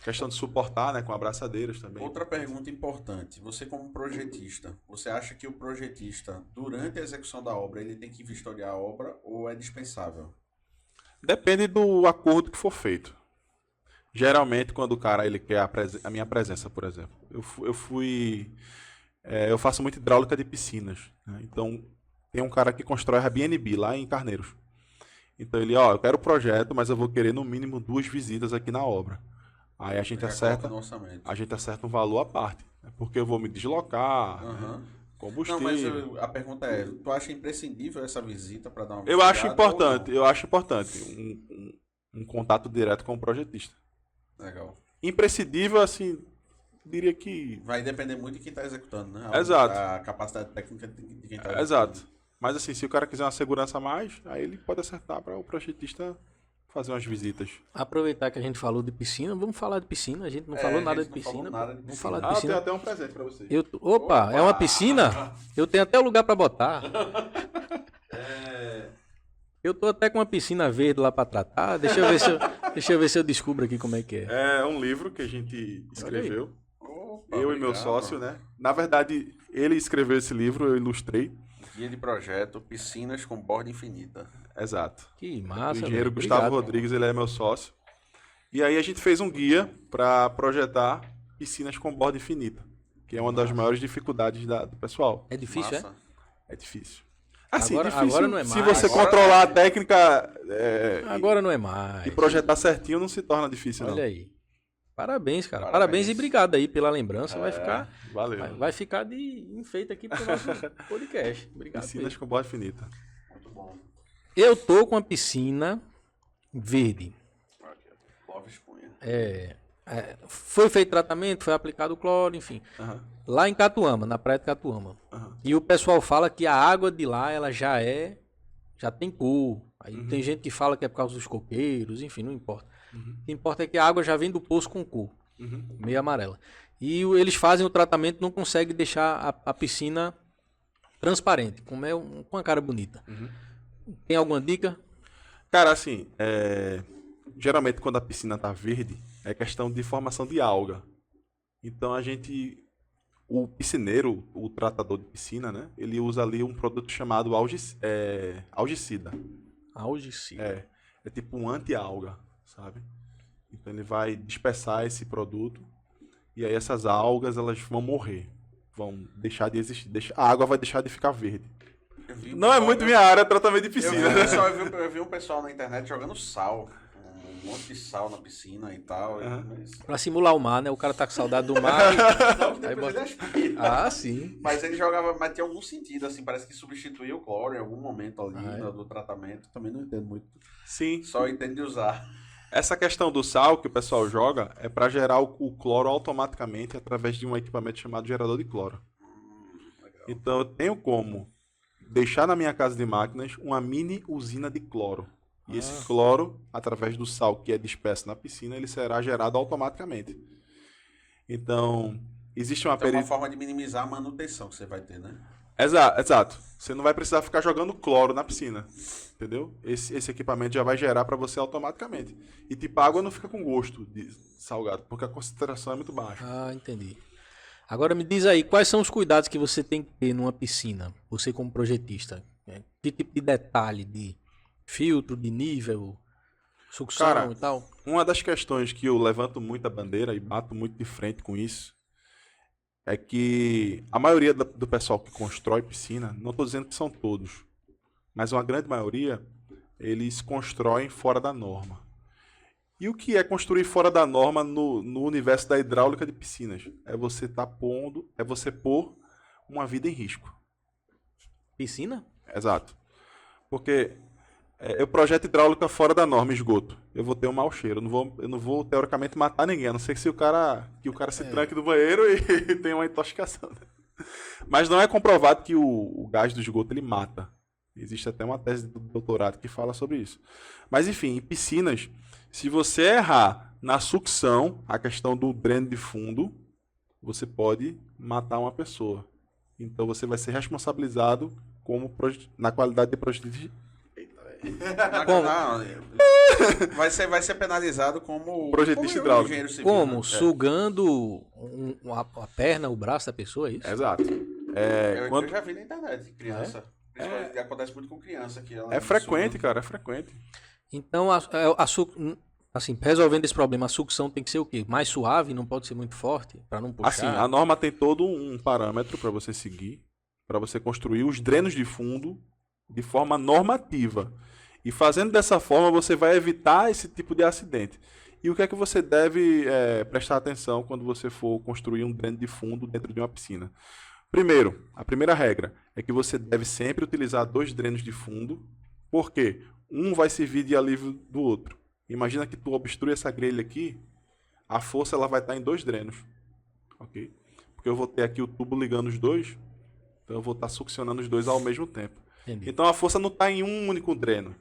Questão de suportar, né, com abraçadeiras também. Outra pergunta importante. Você como projetista, você acha que o projetista, durante a execução da obra, ele tem que vistoriar a obra ou é dispensável? Depende do acordo que for feito. Geralmente, quando o cara ele quer a minha presença, por exemplo. Eu faço muito hidráulica de piscinas. Né? Então, tem um cara que constrói Airbnb lá em Carneiros. Então, eu quero o projeto, mas eu vou querer no mínimo 2 visitas aqui na obra. Aí a gente acerta um valor à parte. Né? Porque eu vou me deslocar, né? Combustível. Não, mas a pergunta é, tu acha imprescindível essa visita para dar uma Eu acho importante um contato direto com o projetista. Legal. Imprescindível, assim, diria que... Vai depender muito de quem está executando, né? Exato. A capacidade técnica de quem está executando. Exato. Mas assim, se o cara quiser uma segurança a mais, aí ele pode acertar para o projetista fazer umas visitas. Aproveitar que a gente falou de piscina, vamos falar de piscina. A gente não falou nada de piscina. Vamos falar de piscina. Eu tenho até um presente para vocês. Opa, é uma piscina? Eu tenho até lugar para botar. Eu tô até com uma piscina verde lá para tratar. Deixa eu ver se eu descubro aqui como é que é. É um livro que a gente escreveu. Opa, eu e meu sócio, né? Na verdade, ele escreveu esse livro, eu ilustrei. Guia de projeto, piscinas com borda infinita. Exato. Que massa. O engenheiro Gustavo Rodrigues, ele é meu sócio. E aí a gente fez um guia para projetar piscinas com borda infinita, que é uma das maiores dificuldades do pessoal. É difícil, Massa. É difícil. Assim, agora não é se mais. você controlar a técnica Agora não é mais. e projetar certinho, não se torna difícil, não. Olha aí. Parabéns, cara. Parabéns e obrigado aí pela lembrança. Valeu. Vai ficar de enfeite aqui pro nosso podcast. Obrigado. Piscinas com borda infinita. Muito bom. Eu tô com uma piscina verde. Clóvis Cunha. Foi feito tratamento, foi aplicado o cloro, enfim. Lá em Catuama, na praia de Catuama. E o pessoal fala que a água de lá, ela já tem cor. Aí tem gente que fala que é por causa dos coqueiros, enfim, não importa. O que importa é que a água já vem do poço com cor, meio amarela. E eles fazem o tratamento, não conseguem deixar a piscina transparente, com uma cara bonita. Tem alguma dica? Cara, assim, geralmente quando a piscina tá verde, é questão de formação de alga. Então o piscineiro, o tratador de piscina, né? Ele usa ali um produto chamado algicida. Algicida. É tipo um anti-alga, sabe? Então ele vai dispersar esse produto e aí essas algas elas vão morrer, vão deixar de existir, a água vai deixar de ficar verde. Não é muito minha área, tratamento de piscina. Eu vi um pessoal na internet jogando sal. Um monte de sal na piscina e tal. Mas... Pra simular o mar, né? O cara tá com saudade do mar. Depois ele aspira. Sim. Mas ele mas tinha algum sentido, assim, parece que substituiu o cloro em algum momento ali do tratamento. Também não entendo muito. Sim. Só entendo de usar. Essa questão do sal que o pessoal joga é para gerar o cloro automaticamente através de um equipamento chamado gerador de cloro. Legal. Então eu tenho como deixar na minha casa de máquinas uma mini usina de cloro. E esse cloro, através do sal que é disperso na piscina, ele será gerado automaticamente. Então, existe uma uma forma de minimizar a manutenção que você vai ter, né? Exato. Você não vai precisar ficar jogando cloro na piscina. Entendeu? Esse equipamento já vai gerar para você automaticamente. E tipo, a água não fica com gosto de salgado, porque a concentração é muito baixa. Entendi. Agora me diz aí, quais são os cuidados que você tem que ter numa piscina, você como projetista? Que tipo de detalhe, de filtro, de nível, sucção e tal? Uma das questões que eu levanto muito a bandeira e bato muito de frente com isso é que a maioria do pessoal que constrói piscina, não estou dizendo que são todos, mas uma grande maioria, eles constroem fora da norma. E o que é construir fora da norma no universo da hidráulica de piscinas? É você pôr uma vida em risco. Piscina? Exato. Porque eu projeto hidráulica fora da norma, esgoto. Eu vou ter um mau cheiro. Eu não vou teoricamente matar ninguém, a não ser que o cara se tranque no banheiro e tenha uma intoxicação. Mas não é comprovado que o gás do esgoto ele mata. Existe até uma tese do doutorado que fala sobre isso. Mas enfim, em piscinas, se você errar na sucção, a questão do dreno de fundo, você pode matar uma pessoa. Então você vai ser responsabilizado na qualidade de projetista. Vai ser penalizado como Projetista como hidráulico. engenheiro civil, Como? né? Sugando a perna, o braço da pessoa, é isso? Exato. Eu já vi na internet, criança. Principalmente, acontece muito com criança. Que ela É frequente, suga. cara, é frequente. Então, assim, resolvendo esse problema, a sucção tem que ser o quê? Mais suave, não pode ser muito forte, para não puxar. Assim, a norma tem todo um parâmetro para você seguir, para você construir os drenos de fundo de forma normativa. E fazendo dessa forma, você vai evitar esse tipo de acidente. E o que é que você deve prestar atenção quando você for construir um dreno de fundo dentro de uma piscina? Primeiro, a primeira regra é que você deve sempre utilizar 2 drenos de fundo, porque um vai servir de alívio do outro. Imagina que tu obstrui essa grelha aqui, a força ela vai estar em 2 drenos, ok? Porque eu vou ter aqui o tubo ligando os dois, então eu vou estar succionando os dois ao mesmo tempo. Entendi. Então a força não está em um único dreno.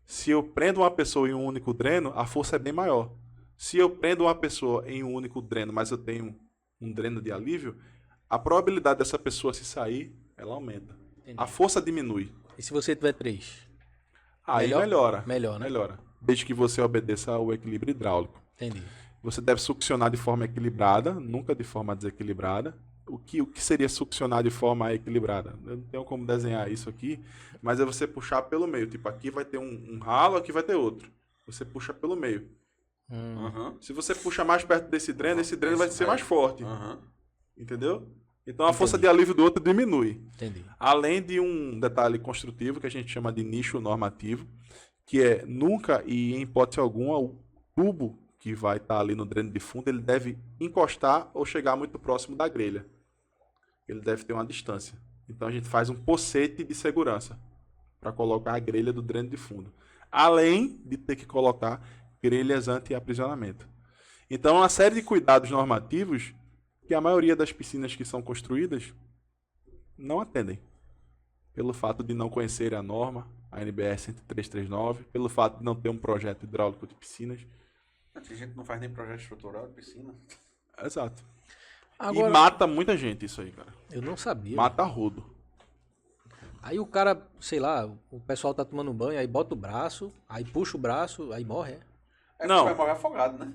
Se eu prendo uma pessoa em um único dreno, a força é bem maior. Se eu prendo uma pessoa em um único dreno, mas eu tenho um dreno de alívio, a probabilidade dessa pessoa se sair, ela aumenta. Entendi. A força diminui. E se você tiver 3? Aí Melhor? melhora. Melhor, né? Melhora. Desde que você obedeça ao equilíbrio hidráulico. Entendi. Você deve succionar de forma equilibrada, nunca de forma desequilibrada. O que seria succionar de forma equilibrada? Eu não tenho como desenhar isso aqui, mas é você puxar pelo meio. Tipo, aqui vai ter um ralo, aqui vai ter outro. Você puxa pelo meio. Uhum. Se você puxa mais perto desse dreno, esse dreno vai ser mais forte. Uhum. Entendeu? Então a força de alívio do outro diminui. Entendi. Além de um detalhe construtivo que a gente chama de nicho normativo, que é nunca e em hipótese alguma o tubo que vai estar ali no dreno de fundo, ele deve encostar ou chegar muito próximo da grelha. Ele deve ter uma distância. Então a gente faz um pocete de segurança para colocar a grelha do dreno de fundo. Além de ter que colocar grelhas anti-aprisionamento. Então, uma série de cuidados normativos que a maioria das piscinas que são construídas não atendem. Pelo fato de não conhecerem a norma, a NBR 10339, pelo fato de não ter um projeto hidráulico de piscinas. Tem gente que não faz nem projeto estrutural de piscina. Exato. Agora, E mata muita gente isso aí, cara. eu não sabia. Mata rodo. Aí o cara, sei lá, o pessoal tá tomando banho, aí bota o braço, aí puxa o braço, aí morre, é? Não. Vai morrer afogado, né?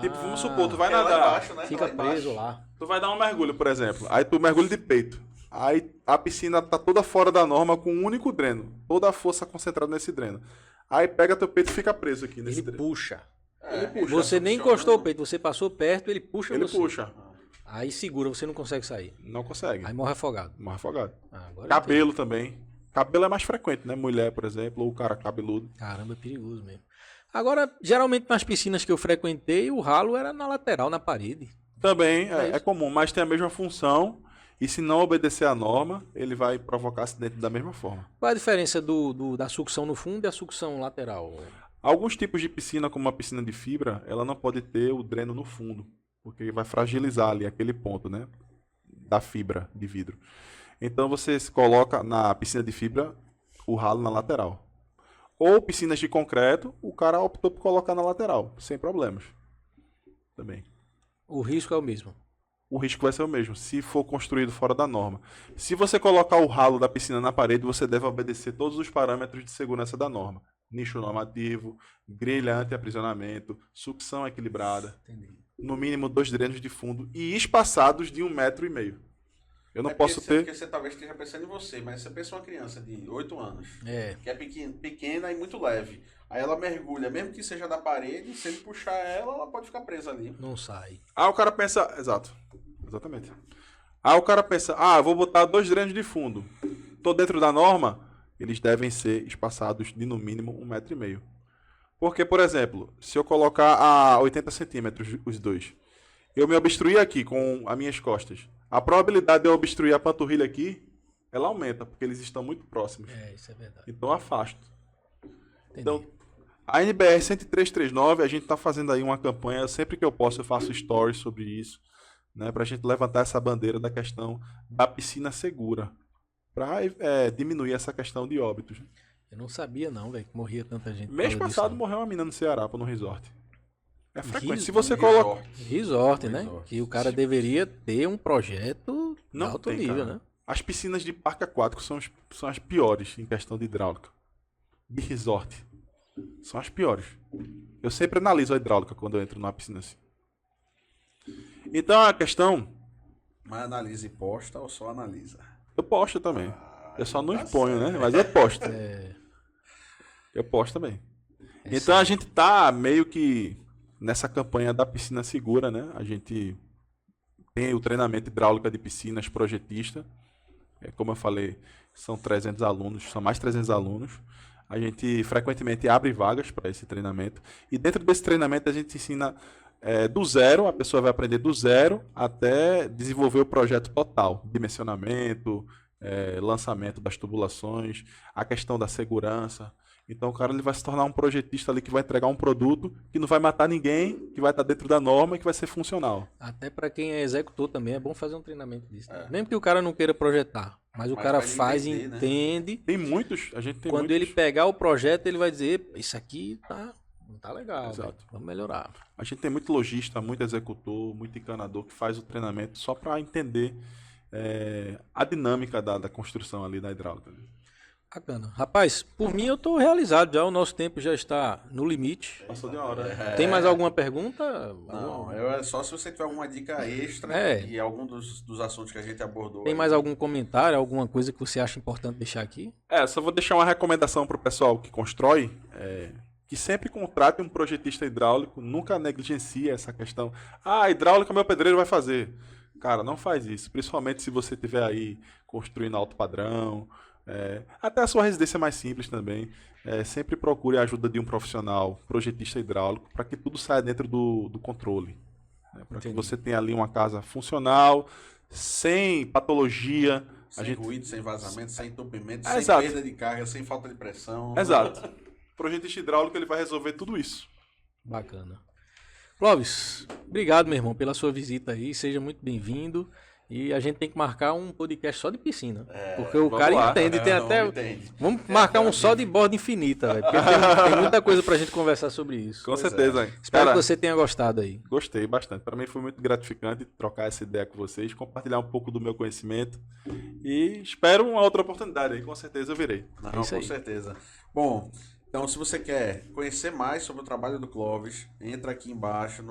Tipo, vamos supor, tu vai Porque lá nadar, embaixo, né? Fica Lá embaixo. preso lá. tu vai dar um mergulho, por exemplo. Aí tu mergulha de peito. Aí a piscina tá toda fora da norma com um único dreno. Toda a força concentrada nesse dreno. Aí pega teu peito e fica preso aqui nesse Ele dreno. puxa. Ele puxa, Você nem funciona, encostou o né? peito, você passou perto, ele puxa Ele você. puxa. Aí segura, você não consegue sair. Não consegue. Aí morre afogado. Morre afogado. Ah, agora eu Cabelo também. Cabelo é mais frequente, né? Mulher, por exemplo, ou o cara cabeludo. entendi. Caramba, é perigoso mesmo. Agora, geralmente nas piscinas que eu frequentei, o ralo era na lateral, na parede. Também É é isso. comum, mas tem a mesma função. E se não obedecer à norma, ele vai provocar acidente da mesma forma. Qual é a diferença da sucção no fundo e a sucção lateral? Alguns tipos de piscina, como a piscina de fibra, ela não pode ter o dreno no fundo, porque vai fragilizar ali aquele ponto, né, da fibra de vidro. Então você se coloca na piscina de fibra o ralo na lateral. Ou piscinas de concreto, o cara optou por colocar na lateral, sem problemas. Também. O risco é o mesmo. O risco vai ser o mesmo, se for construído fora da norma. Se você colocar o ralo da piscina na parede, você deve obedecer todos os parâmetros de segurança da norma. Nicho normativo, grelha anti-aprisionamento, sucção equilibrada, Entendi. no mínimo 2 drenos de fundo e espaçados de 1,5 m. Eu não posso ter... Porque você talvez esteja pensando em você, mas você pensa uma criança de 8 anos, É. que é pequena e muito leve. Aí ela mergulha, mesmo que seja da parede, se ele puxar ela pode ficar presa ali. Não sai. Ah, o cara pensa... Exato. Exatamente. Ah, o cara pensa, eu vou botar 2 drenos de fundo. Tô dentro da norma, eles devem ser espaçados de no mínimo 1,5 m. Porque, por exemplo, se eu colocar a 80 centímetros os dois, eu me obstruir aqui com as minhas costas, a probabilidade de eu obstruir a panturrilha aqui, ela aumenta, porque eles estão muito próximos. É, isso é verdade. Então eu afasto. Entendi. Então, a NBR 10339, a gente está fazendo aí uma campanha, sempre que eu posso eu faço stories sobre isso, né, para a gente levantar essa bandeira da questão da piscina segura, para diminuir essa questão de óbitos. Eu não sabia não, velho, que morria tanta gente. por Mês causa disso, passado não. morreu uma menina no Ceará, no resort. É frequente. Se Resort? você coloca... Resort, né? Resort. Que o cara deveria ter um projeto de Não alto tem, nível, cara. né? As piscinas de parque aquático são as piores em questão de hidráulica. De resort. São as piores. Eu sempre analiso a hidráulica quando eu entro numa piscina assim. Então a questão... Mas analisa e posta ou só analisa? Eu posto também. Eu só não tá exponho, certo. né? Mas eu posto. Eu posto também. Então a gente tá meio que nessa campanha da piscina segura, né? A gente tem o treinamento hidráulica de piscinas projetista. Como eu falei, são 300 alunos, são mais 300 alunos. A gente frequentemente abre vagas para esse treinamento. E dentro desse treinamento a gente ensina do zero, a pessoa vai aprender do zero até desenvolver o projeto total. Dimensionamento, lançamento das tubulações, a questão da segurança. Então o cara ele vai se tornar um projetista ali que vai entregar um produto que não vai matar ninguém, que vai estar dentro da norma e que vai ser funcional. Até para quem é executor também é bom fazer um treinamento disso. Né? Mesmo que o cara não queira projetar, mas o cara vai faz e entender, né? entende. Tem muitos, a gente tem Quando muitos. ele pegar o projeto, ele vai dizer, isso aqui não tá legal, Exato. velho, vamos melhorar. A gente tem muito lojista, muito executor, muito encanador que faz o treinamento só para entender a dinâmica da construção ali da hidráulica. Bacana. Rapaz, por mim eu tô realizado já, o nosso tempo já está no limite. Passou de uma hora. Tem mais alguma pergunta? Não, é só se você tiver alguma dica extra e algum dos assuntos que a gente abordou. Tem aí. mais algum comentário, alguma coisa que você acha importante deixar aqui? Só vou deixar uma recomendação para o pessoal que constrói, que sempre contrate um projetista hidráulico, nunca negligencie essa questão. Ah, hidráulica meu pedreiro vai fazer. Cara, não faz isso, principalmente se você estiver aí construindo alto padrão, até a sua residência mais simples também. Sempre procure a ajuda de um profissional, projetista hidráulico, para que tudo saia dentro do controle. Para que você tenha ali uma casa funcional, sem patologia. Sem ruído, sem vazamento, sem entupimento, Exato. sem perda de carga, sem falta de pressão. Exato. O projetista hidráulico ele vai resolver tudo isso. Bacana. Clóvis, obrigado, meu irmão, pela sua visita aí. Seja muito bem-vindo. E a gente tem que marcar um podcast só de piscina. Porque o cara lá. entende, tem até. Entende. Vamos marcar um só de borda infinita, velho. Porque tem muita coisa pra gente conversar sobre isso. Com certeza. Espero Cara, que você tenha gostado aí. gostei bastante. Para mim foi muito gratificante trocar essa ideia com vocês, compartilhar um pouco do meu conhecimento. E espero uma outra oportunidade aí, com certeza eu virei. Não, É isso com aí. certeza. Bom, então se você quer conhecer mais sobre o trabalho do Clóvis, entra aqui embaixo,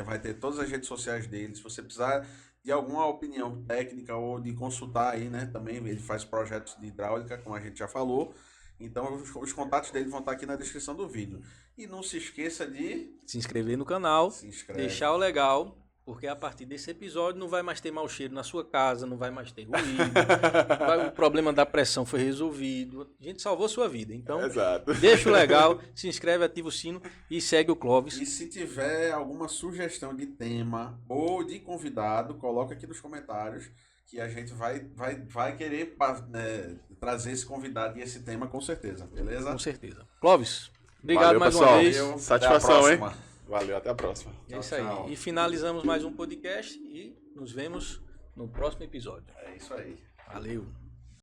vai ter todas as redes sociais dele. Se você precisar de alguma opinião técnica ou de consultar aí, né? Também ele faz projetos de hidráulica, como a gente já falou. Então os contatos dele vão estar aqui na descrição do vídeo. E não se esqueça de Se inscrever no canal, se inscrever. deixar o legal, porque a partir desse episódio não vai mais ter mau cheiro na sua casa, não vai mais ter ruído, o problema da pressão foi resolvido, a gente salvou sua vida. Então, Exato. deixa o legal, se inscreve, ativa o sino e segue o Clóvis. E se tiver alguma sugestão de tema ou de convidado, coloca aqui nos comentários que a gente vai querer trazer esse convidado e esse tema com certeza, beleza? Com certeza. Clóvis, obrigado Valeu, mais pessoal. uma vez. Valeu, Satisfação, até a hein? próxima. Valeu, até a próxima. É isso aí. Tchau. E finalizamos mais um podcast e nos vemos no próximo episódio. É isso aí. Valeu.